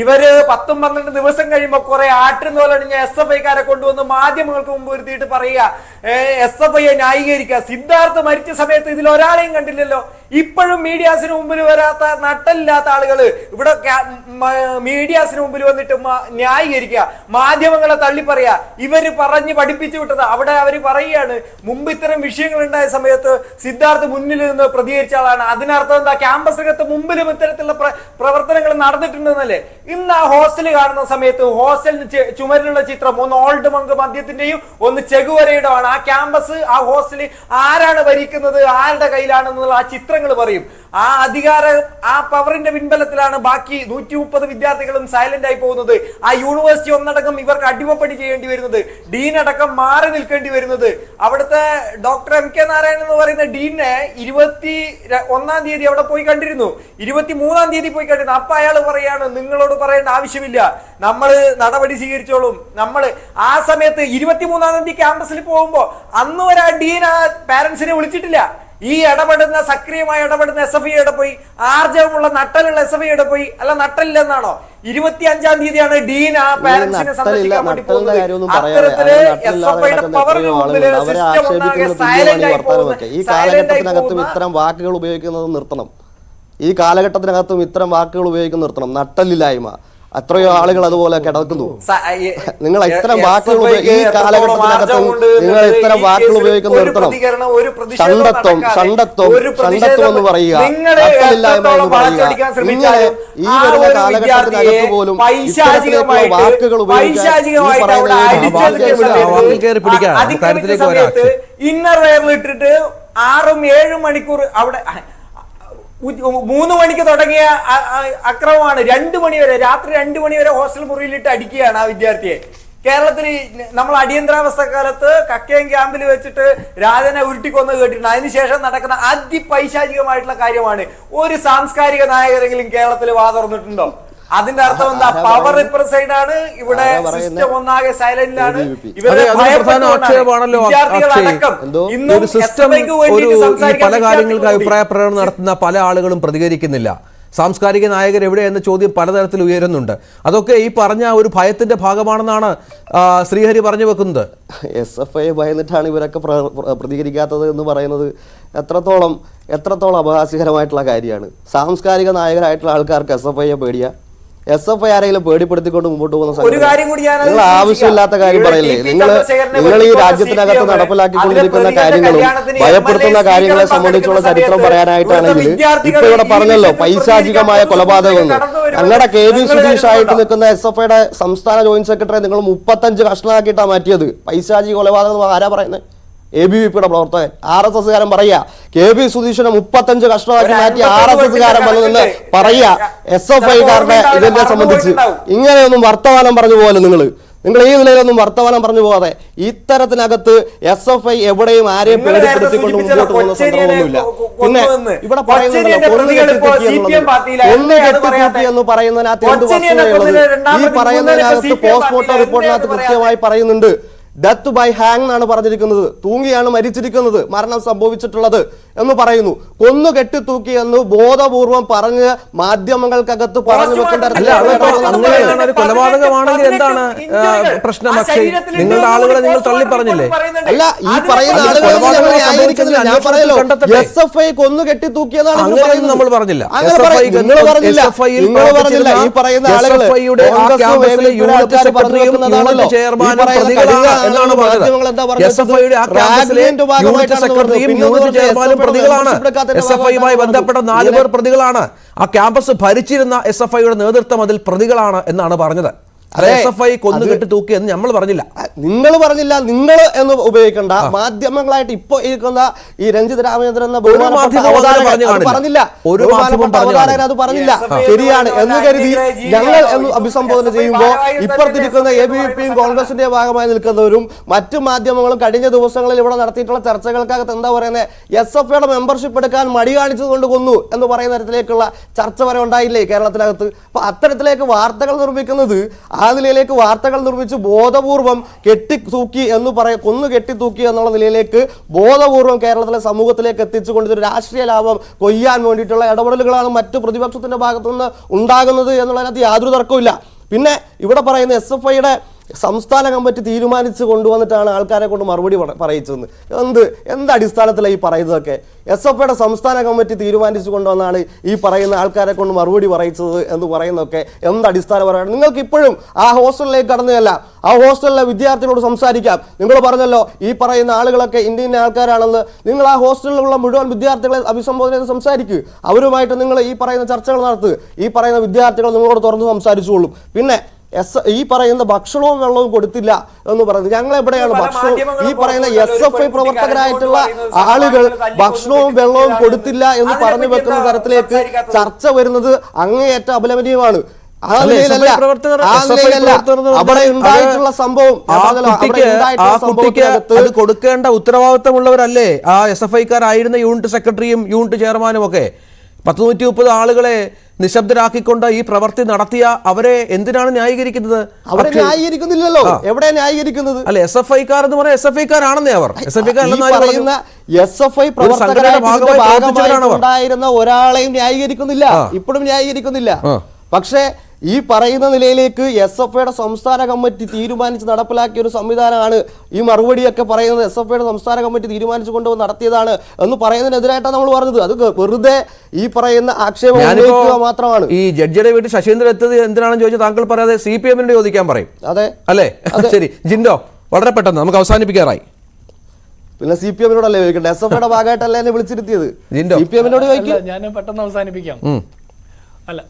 ഇവര് 10-12 ദിവസം കഴിയുമ്പോ കുറെ ആട്ടുന്നോലണിഞ്ഞ SFI-കാരെ കൊണ്ടുവന്ന് മാധ്യമങ്ങൾക്ക് മുമ്പ് വരുത്തിയിട്ട് പറയുക SFI-യെ ന്യായീകരിക്കുക. സിദ്ധാർത്ഥ് മരിച്ച സമയത്ത് ഇതിൽ ഒരാളെയും കണ്ടില്ലല്ലോ. ഇപ്പോഴും മീഡിയാസിന് മുമ്പിൽ വരാത്ത നട്ടല്ലാത്ത ആളുകള് ഇവിടെ മീഡിയാസിന് മുമ്പിൽ വന്നിട്ട് ന്യായീകരിക്കുക, മാധ്യമങ്ങളെ തള്ളിപ്പറയുക. ഇവര് പറഞ്ഞ് പഠിപ്പിച്ചു വിട്ടത്. അവിടെ അവര് പറയുകയാണ് മുമ്പ് ഇത്തരം വിഷയങ്ങൾ ഉണ്ടായ സമയത്ത് സിദ്ധാർത്ഥ് മുന്നിൽ നിന്ന് പ്രതികരിച്ച ആളാണ്. അതിനർത്ഥം എന്താ? ക്യാമ്പസിനകത്ത് മുമ്പിലും ഇത്തരത്തിലുള്ള പ്രവർത്തനങ്ങൾ നടന്നിട്ടുണ്ടെന്നല്ലേ. ഇന്ന് ആ ഹോസ്റ്റൽ കാണുന്ന സമയത്ത് ഹോസ്റ്റലിന് ചുമരിലുള്ള ചിത്രം ഒന്ന് ഓൾഡ് മങ്ക് മദ്യത്തിന്റെയും ഒന്ന് ചെഗുവരയുടെ ആണ്. ആ ക്യാമ്പസ്, ആ ഹോസ്റ്റൽ ആരാണ് ഭരിക്കുന്നത്, ആരുടെ കയ്യിലാണെന്നുള്ള ആ ചിത്രങ്ങൾ കാര്യങ്ങൾ പറയും. ആ അധികാരം, ആ പവറിന്റെ പിൻബലത്തിലാണ് ബാക്കി 130 വിദ്യാർത്ഥികളും സൈലന്റ് ആയി പോകുന്നത്. ആ യൂണിവേഴ്സിറ്റി ഒന്നടക്കം ഇവർക്ക് അടിമപ്പണി ചെയ്യേണ്ടി വരുന്നത്, ഡീൻ അടക്കം മാറി നിൽക്കേണ്ടി വരുന്നത്. അവിടുത്തെ ഡോക്ടർ MK നാരായണൻ എന്ന് പറയുന്ന ഡീനെ 21-ാം തീയതി അവിടെ പോയി കണ്ടിരുന്നു, 23-ാം തീയതി പോയി കണ്ടിരുന്നു. അപ്പൊ അയാൾ പറയാണ്, നിങ്ങളോട് പറയേണ്ട ആവശ്യമില്ല, നമ്മൾ നടപടി സ്വീകരിച്ചോളും. നമ്മൾ ആ സമയത്ത് 23-ാം തീയതി ക്യാമ്പസിൽ പോകുമ്പോ അന്ന് വരെ ആ ഡീൻ ആ പാരന്റ്സിനെ വിളിച്ചിട്ടില്ല. ഈ ഇടപെടുന്ന, സക്രിയമായി ഇടപെടുന്ന SFI എവിടെ പോയി? ആർജവമുള്ള നട്ടലുള്ള SFI എവിടെ പോയി? അല്ല, നട്ടലില്ലെന്നാണോ? 25-ാം തീയതിയാണ് ഡീൻ ആ പാരന്റ്സിനെ സന്ദർശിക്കാൻ വേണ്ടി പോകുന്നത്. അത്തരത്തില് SFIയുടെ പവർ സൈലന്റ് ആയി പോകുന്നത്. ഈ കാലഘട്ടത്തിനകത്തും ഇത്തരം വാക്കുകൾ ഉപയോഗിക്കുന്നത് നിർത്തണം. ഈ കാലഘട്ടത്തിനകത്തും ഇത്തരം വാക്കുകൾ ഉപയോഗിക്കുന്നത് നിർത്തണം. നട്ടലില്ലായ്മ, എത്രയോ ആളുകൾ അതുപോലെ കിടക്കുന്നു. നിങ്ങൾ ഇത്തരം വാക്കുകൾ ഈ കാലഘട്ടത്തിനകത്തും നിങ്ങൾ ഇത്തരം വാക്കുകൾ ഉപയോഗിക്കുന്നത് നിർത്തണം. ഷണ്ടത്വം എന്ന് പറയുക, നട്ടലില്ലായ്മ എന്ന് പറയുക, ഇങ്ങനെ ഈ വരുന്ന കാലഘട്ടത്തിനകത്ത് പോലും ഇത്തരത്തിലേക്കുള്ള വാക്കുകൾ ഉപയോഗിക്കാൻ ഇന്നർ വെയറിലിട്ടിട്ട് 6-7 മണിക്കൂർ അവിടെ 3 മണിക്ക് തുടങ്ങിയ അക്രമമാണ് 2 മണി വരെ, രാത്രി 2 മണി വരെ ഹോസ്റ്റൽ മുറിയിലിട്ട് അടിക്കുകയാണ് ആ വിദ്യാർത്ഥിയെ. കേരളത്തിൽ നമ്മൾ അടിയന്തരാവസ്ഥ കാലത്ത് കക്കയം ക്യാമ്പിൽ വെച്ചിട്ട് രാജനെ ഉരുട്ടിക്കൊന്ന് കേട്ടിട്ടുണ്ട്. അതിനുശേഷം നടക്കുന്ന അതിപൈശാചികമായിട്ടുള്ള കാര്യമാണ്. ഒരു സാംസ്കാരിക നായകരെങ്കിലും കേരളത്തിൽ വാ തുറന്നിട്ടുണ്ടോ? അതിന്റെ അർത്ഥം എന്താ? പവർ റിപ്രസൈഡ് ആണ്. ഇവിടെ സിസ്റ്റം ഒന്നാകെ സൈലന്റിലാണ്. പല കാര്യങ്ങൾക്ക് അഭിപ്രായ പ്രകടനം നടത്തുന്ന പല ആളുകളും പ്രതികരിക്കുന്നില്ല. സാംസ്കാരിക നായകർ എവിടെയെന്ന ചോദ്യം പലതരത്തിൽ ഉയരുന്നുണ്ട്. അതൊക്കെ ഈ പറഞ്ഞ ഒരു ഭയത്തിന്റെ ഭാഗമാണെന്നാണ് ശ്രീഹരി പറഞ്ഞു വെക്കുന്നത്. SFI ഭയന്നിട്ടാണ് ഇവരൊക്കെ പ്രതികരിക്കാത്തത് എന്ന് പറയുന്നത് എത്രത്തോളം അപഹാസ്യകരമായിട്ടുള്ള കാര്യമാണ്. സാംസ്കാരിക നായകരായിട്ടുള്ള ആൾക്കാർക്ക് SFIയെ പേടിയാ? SFI ആരെങ്കിലും പേടിപ്പെടുത്തിക്കൊണ്ട് മുമ്പോട്ട് പോകുന്ന നിങ്ങൾ ആവശ്യമില്ലാത്ത കാര്യം പറയില്ലേ? നിങ്ങൾ ഈ രാജ്യത്തിനകത്ത് നടപ്പിലാക്കിക്കൊണ്ടിരിക്കുന്ന കാര്യങ്ങളും ഭയപ്പെടുത്തുന്ന കാര്യങ്ങളെ സംബന്ധിച്ചുള്ള ചരിത്രം പറയാനായിട്ടാണെങ്കിൽ ഇപ്പൊ ഇവിടെ പറഞ്ഞല്ലോ പൈശാചികമായ കൊലപാതകം. ഞങ്ങളുടെ KV സുധീഷ് ആയിട്ട് നിൽക്കുന്ന SFIയുടെ സംസ്ഥാന ജോയിന്റ് സെക്രട്ടറി നിങ്ങൾ 35 കഷ്ണമാക്കിയിട്ടാണ് മാറ്റിയത്. പൈശാചിക കൊലപാതകം ആരാ പറയുന്നത്? ABVPയുടെ പ്രവർത്തകൻ, RSSകാരൻ പറയാ. KV സുധീഷിനെ 35 കഷ്ണമാക്കി മാറ്റി RSSകാരൻ വന്നതെന്ന് പറയാ. SFIക്കാരുടെ ഇതിനെ സംബന്ധിച്ച് ഇങ്ങനെയൊന്നും വർത്തമാനം പറഞ്ഞു പോലെ നിങ്ങൾ ഈ നിലയിലൊന്നും വർത്തമാനം പറഞ്ഞു പോകാതെ ഇത്തരത്തിനകത്ത് SFI എവിടെയും ആരെയും പേടിപ്പെടുത്തിക്കൊണ്ട് മുമ്പോട്ട് പോകുന്ന സന്ദർഭമൊന്നുമില്ല. പിന്നെ ഇവിടെ പറയുന്നുണ്ടല്ലോ ഒന്ന് കെട്ടിത്തൂക്കി എന്ന് പറയുന്നതിനകത്ത് എന്ത് വസ്തുതയുള്ളത്? ഈ പറയുന്നതിനകത്ത് പോസ്റ്റ്മോർട്ടം റിപ്പോർട്ടിനകത്ത് കൃത്യമായി പറയുന്നുണ്ട്. ഡെത്ത് ബൈ ഹാങ് എന്നാണ് പറഞ്ഞിരിക്കുന്നത്. തൂങ്ങിയാണ് മരിച്ചിരിക്കുന്നത്, മരണം സംഭവിച്ചിട്ടുള്ളത് എന്ന് പറയുന്നു. കൊന്നു കെട്ടിത്തൂക്കി എന്ന് ബോധപൂർവം പറഞ്ഞ് മാധ്യമങ്ങൾക്കകത്ത് പറഞ്ഞു വെക്കേണ്ട കൊലപാതകമാണെങ്കിൽ എന്താണ് പ്രശ്നം? പക്ഷേ നിങ്ങളുടെ ആളുകളെ നിങ്ങൾ തള്ളി പറഞ്ഞില്ലേ? അല്ല, ഈ പറയുന്ന ആളുകൾ ഞാൻ പറയല്ലോ SFI കൊന്നു കെട്ടിത്തൂക്കിയതാണ് നമ്മൾ പറഞ്ഞില്ല. നിങ്ങൾ പറഞ്ഞില്ല. ഈ പറയുന്ന ആളുകൾ എന്നാണ് പറഞ്ഞത്. SFIയുടെ ആ ക്യാമ്പസിലെ യൂണിറ്റ് സെക്രട്ടറിയും യൂണിറ്റ് ചെയർമാനും പ്രതികളാണ്. SFIയുമായി ബന്ധപ്പെട്ട 4 പേർ പ്രതികളാണ്. ആ ക്യാമ്പസ് ഭരിച്ചിരുന്ന SFIയുടെ നേതൃത്വം അതിൽ പ്രതികളാണ് എന്നാണ് പറഞ്ഞത്. SFI കൊന്നു കെട്ടി തൂക്കി എന്ന് നമ്മൾ പറഞ്ഞില്ല. നിങ്ങൾ പറഞ്ഞില്ല. നിങ്ങൾ എന്ന് ഉപയോഗിക്കണ്ട. മാധ്യമങ്ങളായിട്ട് ഇപ്പൊ ഇരിക്കുന്ന ഈ രഞ്ജിത് രാമചന്ദ്രൻ എന്ന പറഞ്ഞില്ല. ഒരു അവതാരകൻ അത് പറഞ്ഞില്ല. ശരിയാണ് എന്ന് കരുതി ഞങ്ങൾ എന്ന് അഭിസംബോധന ചെയ്യുമ്പോൾ ഇപ്പുറത്തിരിക്കുന്ന ABVPയും കോൺഗ്രസിന്റെ ഭാഗമായി നിൽക്കുന്നവരും മറ്റു മാധ്യമങ്ങളും കഴിഞ്ഞ ദിവസങ്ങളിൽ ഇവിടെ നടത്തിയിട്ടുള്ള ചർച്ചകൾക്കകത്ത് എന്താ പറയുന്നത്? SFIയുടെ മെമ്പർഷിപ്പ് എടുക്കാൻ മടി കാണിച്ചത് കൊണ്ട് കൊന്നു എന്ന് പറയുന്ന തരത്തിലേക്കുള്ള ചർച്ച വരെ ഉണ്ടായില്ലേ കേരളത്തിനകത്ത്? അപ്പൊ അത്തരത്തിലേക്ക് വാർത്തകൾ നിർമ്മിക്കുന്നത്, ആ നിലയിലേക്ക് വാർത്തകൾ നിർമ്മിച്ച് ബോധപൂർവം കെട്ടിത്തൂക്കി എന്ന് കൊന്നു കെട്ടിത്തൂക്കി എന്നുള്ള നിലയിലേക്ക് ബോധപൂർവം കേരളത്തിലെ സമൂഹത്തിലേക്ക് എത്തിച്ചുകൊണ്ട് ഒരു രാഷ്ട്രീയ ലാഭം കൊയ്യാൻ വേണ്ടിയിട്ടുള്ള ഇടപെടലുകളാണ് മറ്റു പ്രതിപക്ഷത്തിന്റെ ഭാഗത്തുനിന്ന് ഉണ്ടാകുന്നത് എന്നുള്ളതിനകത്ത് യാതൊരു തർക്കമില്ല. പിന്നെ ഇവിടെ പറയുന്ന SFIയുടെ സംസ്ഥാന കമ്മിറ്റി തീരുമാനിച്ച് കൊണ്ടുവന്നിട്ടാണ് ആൾക്കാരെ കൊണ്ട് മറുപടി പറയിച്ചതെന്ന്. എന്ത് അടിസ്ഥാനത്തിലാണ് ഈ പറയുന്നതൊക്കെ? SFIയുടെ സംസ്ഥാന കമ്മിറ്റി തീരുമാനിച്ചു കൊണ്ടുവന്നാണ് ഈ പറയുന്ന ആൾക്കാരെ കൊണ്ട് മറുപടി പറയിച്ചത് എന്ന് പറയുന്നതൊക്കെ എന്ത് അടിസ്ഥാനപരമാണ്? നിങ്ങൾക്ക് ഇപ്പോഴും ആ ഹോസ്റ്റലിലേക്ക് കടന്നുകയല്ല, ആ ഹോസ്റ്റലിലെ വിദ്യാർത്ഥികളോട് സംസാരിക്കാം. നിങ്ങൾ പറഞ്ഞല്ലോ ഈ പറയുന്ന ആളുകളൊക്കെ ഇന്ത്യൻ ആൾക്കാരാണെന്ന്. നിങ്ങൾ ആ ഹോസ്റ്റലിലുള്ള മുഴുവൻ വിദ്യാർത്ഥികളെ അഭിസംബോധന ചെയ്ത് സംസാരിക്കുക. അവരുമായിട്ട് നിങ്ങൾ ഈ പറയുന്ന ചർച്ചകൾ നടത്തുക. ഈ പറയുന്ന വിദ്യാർത്ഥികൾ നിങ്ങളോട് തുറന്ന് സംസാരിച്ചുകൊള്ളും. പിന്നെ ഈ പറയുന്ന ഭക്ഷണവും വെള്ളവും കൊടുത്തില്ല എന്ന് പറയുന്നത്. ഞങ്ങൾ എവിടെയാണ് ഭക്ഷണവും ഈ പറയുന്ന SFI പ്രവർത്തകരായിട്ടുള്ള ആളുകൾ ഭക്ഷണവും വെള്ളവും കൊടുത്തില്ല എന്ന് പറഞ്ഞു വെക്കുന്ന തരത്തിലേക്ക് ചർച്ച വരുന്നത് അങ്ങേയറ്റ അപലപനീയമാണ്. അവിടെ ഉണ്ടായിട്ടുള്ള സംഭവം അത് കൊടുക്കേണ്ട ഉത്തരവാദിത്തമുള്ളവരല്ലേ ആ SFIക്കാരായിരുന്ന യൂണിറ്റ് സെക്രട്ടറിയും യൂണിറ്റ് ചെയർമാനും ഒക്കെ? 130 ആളുകളെ നിശബ്ദരാക്കിക്കൊണ്ട് ഈ പ്രവൃത്തി നടത്തിയ അവരെ എന്തിനാണ് ന്യായീകരിക്കുന്നത്? അവരെ ന്യായീകരിക്കുന്നില്ലല്ലോ. എവിടെ ന്യായീകരിക്കുന്നത്? അല്ല, SFIക്കാർ എന്ന് പറഞ്ഞാൽ SFIക്കാരാണെന്നേ അവർ. SFI പ്രവർത്തകരായിട്ടുണ്ടായിരുന്ന ഒരാളെയും ന്യായീകരിക്കുന്നില്ല, ഇപ്പോഴും ന്യായീകരിക്കുന്നില്ല. പക്ഷേ ഈ പറയുന്ന നിലയിലേക്ക് SFIയുടെ സംസ്ഥാന കമ്മിറ്റി തീരുമാനിച്ച് നടപ്പിലാക്കിയ ഒരു സംവിധാനമാണ് ഈ മറുപടിയൊക്കെ പറയുന്നത്. SFIയുടെ സംസ്ഥാന കമ്മിറ്റി തീരുമാനിച്ചു കൊണ്ടുവന്ന് നടത്തിയതാണ് എന്ന് പറയുന്നതിനെതിരായിട്ടാണ് നമ്മൾ പറഞ്ഞത്. അത് വെറുതെ ഈ പറയുന്ന ആക്ഷേപം മാത്രമാണ്. ഈ ജഡ്ജിയുടെ വീട്ടിൽ ശശീന്ദ്രൻ എത്തിയത് എന്തിനാണെന്ന് ചോദിച്ചാൽ താങ്കൾ പറയാതെ CPM-ന്റെ ചോദിക്കാൻ പറയും. അതെ അല്ലേ? ശരി ജിൻഡോ, വളരെ പെട്ടെന്ന് നമുക്ക് അവസാനിപ്പിക്കാറായി. പിന്നെ CPM-നോടല്ലേ ചോദിക്കണ്ടേ? SFIയുടെ ഭാഗമായിട്ടല്ലേ എന്നെ വിളിച്ചിരുത്തിയത്? CPM-നോട് ചോദിക്കും. ഞാൻ പെട്ടെന്ന് അവസാനിപ്പിക്കാം. അല്ല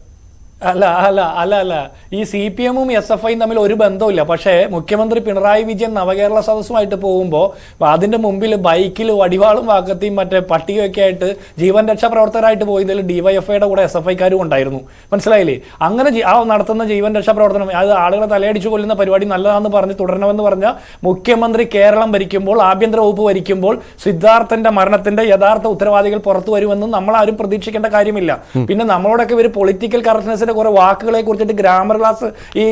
ഈ CPM-ഉം SFI-യും തമ്മിൽ ഒരു ബന്ധമില്ല. പക്ഷേ മുഖ്യമന്ത്രി പിണറായി വിജയൻ നവകേരള സദസ്സുമായിട്ട് പോകുമ്പോൾ അതിന്റെ മുമ്പിൽ ബൈക്കിൽ വടിവാളും വാക്കത്തിയും മറ്റേ പട്ടികയൊക്കെ ആയിട്ട് ജീവൻ രക്ഷാ പ്രവർത്തകരായിട്ട് പോയതിൽ DYFIയുടെ കൂടെ SFIക്കാരും ഉണ്ടായിരുന്നു. മനസ്സിലായില്ലേ? അങ്ങനെ നടത്തുന്ന ജീവൻ രക്ഷാ പ്രവർത്തനം അത് ആളുകളെ തലയടിച്ചു കൊല്ലുന്ന പരിപാടി നല്ലതാണെന്ന് പറഞ്ഞ് തുടരണമെന്ന് പറഞ്ഞ മുഖ്യമന്ത്രി കേരളം ഭരിക്കുമ്പോൾ, ആഭ്യന്തര വകുപ്പ് ഭരിക്കുമ്പോൾ സിദ്ധാർത്ഥന്റെ മരണത്തിന്റെ യഥാർത്ഥ ഉത്തരവാദികൾ പുറത്തു വരുമെന്നും നമ്മൾ ആരും പ്രതീക്ഷിക്കേണ്ട കാര്യമില്ല. പിന്നെ നമ്മളോടൊക്കെ ഒരു പൊളിറ്റിക്കൽ കറക്ഷൻസിന്റെ കുറെ വാക്കുകളെ കുറിച്ചിട്ട് ഗ്രാമർ ക്ലാസ് ഈ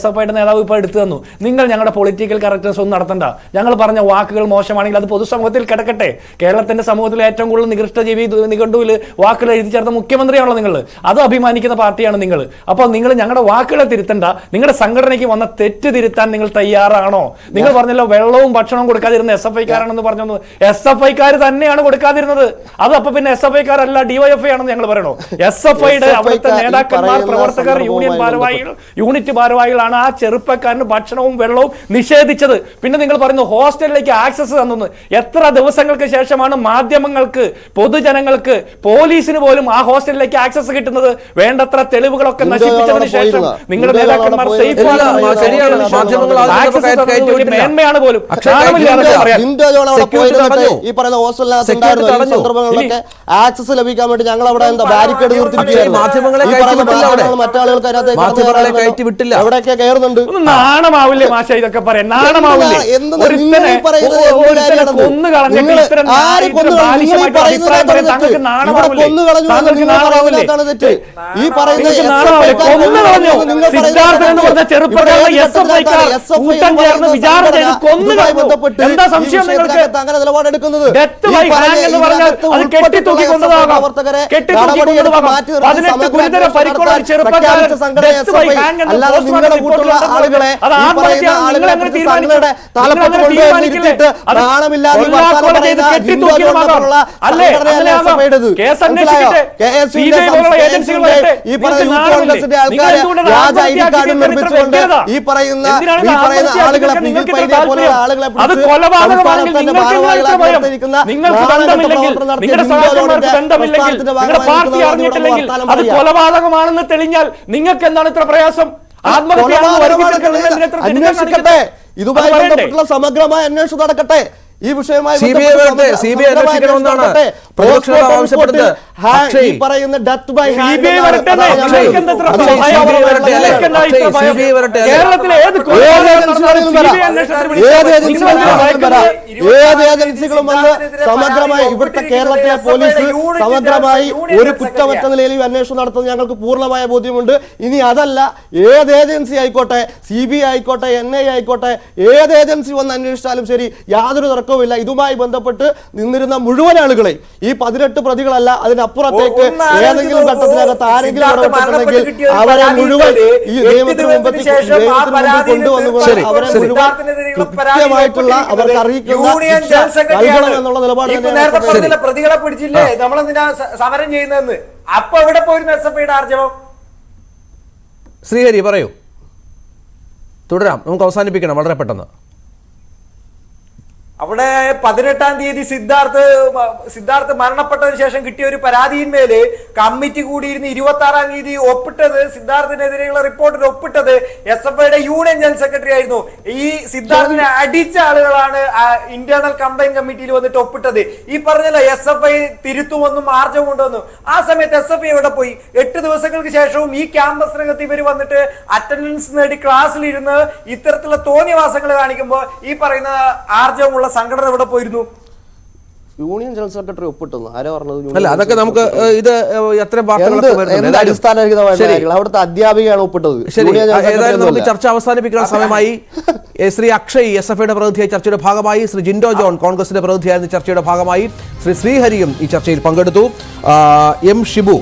SFIയുടെ നേതാവ് ഇപ്പോൾ എടുത്തു തന്നു. നിങ്ങൾ ഞങ്ങളുടെ പൊളിറ്റിക്കൽ കറക്ഷൻസ് ഒന്നും നടത്തണ്ട. ഞങ്ങൾ പറഞ്ഞ വാക്കുകൾ മോശമാണെങ്കിൽ അത് പൊതുസമൂഹത്തിൽ കിടക്കട്ടെ. കേരളത്തിന്റെ സമൂഹത്തിൽ ഏറ്റവും കൂടുതൽ നികൃഷ്ടജീവി നിഘണ്ടുവിൽ വാക്കുകൾ എഴുതി ചേർത്ത മുഖ്യമന്ത്രിയാണല്ലോ നിങ്ങൾ. അത് അഭിമാനിക്കുന്ന പാർട്ടിയാണ് നിങ്ങൾ. അപ്പോൾ നിങ്ങൾ ഞങ്ങളുടെ വാക്കുകളെ തിരുത്തണ്ട. നിങ്ങളുടെ സംഘടനയ്ക്ക് വന്ന തെറ്റ് തിരുത്താൻ നിങ്ങൾ തയ്യാറാണോ? നിങ്ങൾ പറഞ്ഞല്ലോ വെള്ളവും ഭക്ഷണവും കൊടുക്കാതിരുന്ന SFIക്കാരാണെന്ന് പറഞ്ഞു. SFIക്കാർ തന്നെയാണ് കൊടുക്കാതിരുന്നത്. അത് അപ്പൊ പിന്നെ SFIക്കാരല്ല DYFI ആണെന്ന് ഞങ്ങൾ പറയണോ? SFIയുടെ അവിടുത്തെ നേതാക്കന്മാർ, പ്രവർത്തകർ, യൂണിറ്റ് ഭാരവാഹികളാണ് ആ ചെറുപ്പക്കാരന് ഭക്ഷണവും വെള്ളവും നിഷേധിച്ചത്. പിന്നെ നിങ്ങൾ പറയുന്നു ഹോസ്റ്റലിലേക്ക് ആക്സസ് തന്നു. എത്ര ദിവസങ്ങൾക്ക് ശേഷമാണ് മാധ്യമങ്ങൾക്ക്, പൊതുജനങ്ങൾക്ക്, പോലീസിന് പോലും ആ ഹോസ്റ്റലിലേക്ക് ആക്സസ് കിട്ടുന്നത്? വേണ്ടത്ര തെളിവുകളൊക്കെ നശിപ്പിച്ചതിന് ശേഷം നിങ്ങളുടെ നേതാക്കന്മാർ മേന്മയാണ് പോലും ആക്സസ് ലഭിക്കാൻ വേണ്ടി ഞങ്ങൾ അവിടെ എന്താ ബാരിക്കേഡ് കയറ്റി വിട്ടില്ല. എവിടെയൊക്കെ കയറുന്നുണ്ട്. നാണമാവില്ലേ മാഷ ഇതൊക്കെ പറയാൻ? നാണമാവില്ലേ? ഈ പറയുന്ന അങ്ങനെ നിലപാടെടുക്കുന്നത് അല്ലാതെ നിങ്ങളുടെ കൂട്ടുള്ള ആളുകളെ നാണമില്ലാതെ ഈ പറയുന്ന കോൺഗ്രസിന്റെ ആൾക്കാരെ വ്യാജ ID കാർഡ് നിർമ്മിച്ചുകൊണ്ട് ഈ പറയുന്ന ആളുകളെ പോലുള്ള ആളുകളെ കൊലപാതകമാണെന്ന് തെളിഞ്ഞാൽ നിങ്ങൾക്ക് എന്താണ് ഇത്ര പ്രയാസം? അന്വേഷിക്കട്ടെ, ഇതുമായി ബന്ധപ്പെട്ടുള്ള സമഗ്രമായ അന്വേഷണം നടക്കട്ടെ. ഈ വിഷയമായി പറയുന്ന ഡെത്ത് ബൈ ഏത് ഏജൻസികളും വന്ന് സമഗ്രമായി ഇവിടുത്തെ കേരളത്തിലെ പോലീസ് സമഗ്രമായി ഒരു കുറ്റമറ്റ നിലയിൽ അന്വേഷണം നടത്തുന്നത് ഞങ്ങൾക്ക് പൂർണ്ണമായ ബോധ്യമുണ്ട്. ഇനി അതല്ല, ഏത് ഏജൻസി ആയിക്കോട്ടെ, CBI ആയിക്കോട്ടെ, NIA ആയിക്കോട്ടെ, ഏത് ഏജൻസി വന്ന് അന്വേഷിച്ചാലും ശരി, യാതൊരു തർക്കവുമില്ല. ഇതുമായി ബന്ധപ്പെട്ട് നിന്നിരുന്ന മുഴുവൻ ആളുകളെ, ഈ 18 പ്രതികളല്ല, അതിനപ്പുറത്തേക്ക് ഏതെങ്കിലും ഘട്ടത്തിനകത്ത് ആരെങ്കിലും ഇടപെട്ടിട്ടുണ്ടെങ്കിൽ അവരെ മുഴുവൻ ഈ നിയമത്തിന് മുമ്പിൽ കൊണ്ടുവന്നുകൊണ്ട് അവരെ മുഴുവൻ കൃത്യമായിട്ടുള്ള അവർക്ക് അറിയിക്കുന്ന എന്നുള്ള നിലപാട് പ്രതികളെ പിടിച്ചില്ലേ, നമ്മളെന്തിനാ സമരം ചെയ്യുന്നതെന്ന്. അപ്പൊ എവിടെ പോയിരുന്നു SFIയുടെ ആർജവം? ശ്രീഹരി പറയൂ. തുടരാം, നമുക്ക് അവസാനിപ്പിക്കണം വളരെ പെട്ടെന്ന്. അവിടെ 18-ാം തീയതി സിദ്ധാർത്ഥ് മരണപ്പെട്ടതിന് ശേഷം കിട്ടിയ ഒരു പരാതിയിന്മേല് കമ്മിറ്റി കൂടിയിരുന്ന് 26-ാം തീയതി ഒപ്പിട്ടത്, സിദ്ധാർത്ഥിനെതിരെയുള്ള റിപ്പോർട്ടിൽ ഒപ്പിട്ടത് SFIയുടെ യൂണിയൻ ജനറൽ സെക്രട്ടറി ആയിരുന്നു. ഈ സിദ്ധാർത്ഥിനെ അടിച്ച ആളുകളാണ് ഇന്റേണൽ കംപ്ലൈന്റ് കമ്മിറ്റിയിൽ വന്നിട്ട് ഒപ്പിട്ടത്. ഈ പറഞ്ഞല്ലോ SFI തിരുത്തുമെന്നും ആർജവം കൊണ്ടുവന്നു. ആ സമയത്ത് SFI എവിടെ പോയി? 8 ദിവസങ്ങൾക്ക് ശേഷവും ഈ ക്യാമ്പസിനകത്ത് ഇവർ വന്നിട്ട് അറ്റൻഡൻസ് നേടി ക്ലാസ്സിലിരുന്ന് ഇത്തരത്തിലുള്ള തോന്നിയവാസങ്ങൾ കാണിക്കുമ്പോൾ ഈ പറയുന്ന ആർജവമുള്ള സംഘടന ഇവിടെ പോയിരുന്നു. യൂണിയൻ ജനറൽ സെക്രട്ടറി ഒപ്പിട്ടുന്നു ആരോ പറഞ്ഞത്? അല്ല, അതൊക്കെ നമുക്ക് ഇത് എത്ര അവിടുത്തെ അധ്യാപികയാണ് ഒപ്പിട്ടത്. ഏതായാലും നമുക്ക് ചർച്ച അവസാനിപ്പിക്കുന്ന സമയമായി. ശ്രീ അക്ഷയ് SFIയുടെ പ്രതിനിധിയായി ചർച്ചയുടെ ഭാഗമായി, ശ്രീ ജിൻഡോ ജോൺ കോൺഗ്രസിന്റെ പ്രതിനിധിയായിരുന്ന ചർച്ചയുടെ ഭാഗമായി, ശ്രീ ശ്രീഹരിയും ഈ ചർച്ചയിൽ പങ്കെടുത്തു. M ഷിബു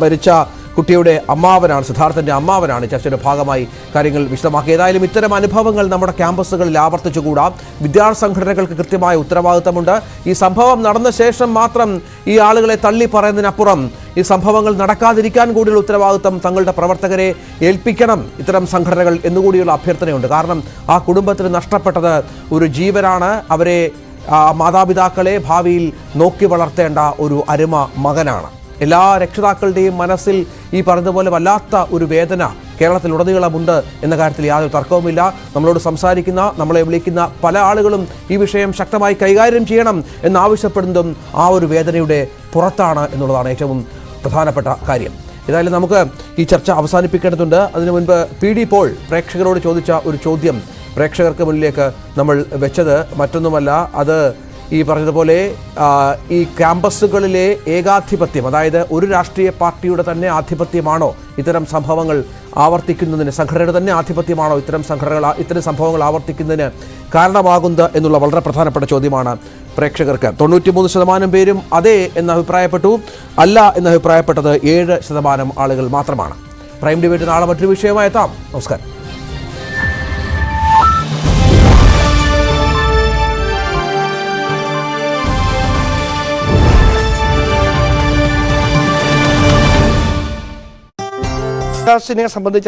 മരിച്ച കുട്ടിയുടെ അമ്മാവനാണ്, സിദ്ധാർത്ഥന്റെ അമ്മാവനാണ് ചർച്ചയുടെ ഭാഗമായി കാര്യങ്ങൾ വിശദമാക്കി. ഏതായാലും ഇത്തരം അനുഭവങ്ങൾ നമ്മുടെ ക്യാമ്പസുകളിൽ ആവർത്തിച്ചുകൂടാ. വിദ്യാർത്ഥി സംഘടനകൾക്ക് കൃത്യമായ ഉത്തരവാദിത്തമുണ്ട്. ഈ സംഭവം നടന്ന ശേഷം മാത്രം ഈ ആളുകളെ തള്ളി പറയുന്നതിനപ്പുറം ഈ സംഭവങ്ങൾ നടക്കാതിരിക്കാൻ കൂടിയുള്ള ഉത്തരവാദിത്തം തങ്ങളുടെ പ്രവർത്തകരെ ഏൽപ്പിക്കണം ഇത്തരം സംഘടനകൾ എന്നുകൂടിയുള്ള അഭ്യർത്ഥനയുണ്ട്. കാരണം ആ കുടുംബത്തിന് നഷ്ടപ്പെട്ടത് ഒരു ജീവനാണ്. അവരെ മാതാപിതാക്കളെ ഭാവിയിൽ നോക്കി വളർത്തേണ്ട ഒരു അരുമ മകനാണ്. എല്ലാ രക്ഷിതാക്കളുടെയും മനസ്സിൽ ഈ പറഞ്ഞതുപോലെ വല്ലാത്ത ഒരു വേദന കേരളത്തിലുടനീളമുണ്ട് എന്ന കാര്യത്തിൽ യാതൊരു തർക്കവുമില്ല. നമ്മളോട് സംസാരിക്കുന്ന, നമ്മളെ വിളിക്കുന്ന പല ആളുകളും ഈ വിഷയം ശക്തമായി കൈകാര്യം ചെയ്യണം എന്നാവശ്യപ്പെടുന്നതും ആ ഒരു വേദനയുടെ പുറത്താണ് എന്നുള്ളതാണ് ഏറ്റവും പ്രധാനപ്പെട്ട കാര്യം. ഏതായാലും നമുക്ക് ഈ ചർച്ച അവസാനിപ്പിക്കേണ്ടതുണ്ട്. അതിനു മുൻപ് PD പോൾ പ്രേക്ഷകരോട് ചോദിച്ച ഒരു ചോദ്യം പ്രേക്ഷകർക്ക് മുന്നിലേക്ക് നമ്മൾ വെച്ചത് മറ്റൊന്നുമല്ല, അത് ഈ പറഞ്ഞതുപോലെ ഈ ക്യാമ്പസുകളിലെ ഏകാധിപത്യം, അതായത് ഒരു രാഷ്ട്രീയ പാർട്ടിയുടെ തന്നെ ആധിപത്യമാണോ ഇത്തരം സംഭവങ്ങൾ ആവർത്തിക്കുന്നതിന്, സംഘടനയുടെ തന്നെ ആധിപത്യമാണോ ഇത്തരം സംഭവങ്ങൾ ആവർത്തിക്കുന്നതിന് കാരണമാകുന്നത് എന്നുള്ള വളരെ പ്രധാനപ്പെട്ട ചോദ്യമാണ് പ്രേക്ഷകർക്ക്. 93% പേരും അതെ എന്ന് അഭിപ്രായപ്പെട്ടു. അല്ല എന്ന് അഭിപ്രായപ്പെട്ടത് 7% ആളുകൾ മാത്രമാണ്. പ്രൈം ഡിബേറ്റ് നാളെ മറ്റൊരു വിഷയമായി എത്താം. നമസ്കാരം. സംബന്ധിച്ച്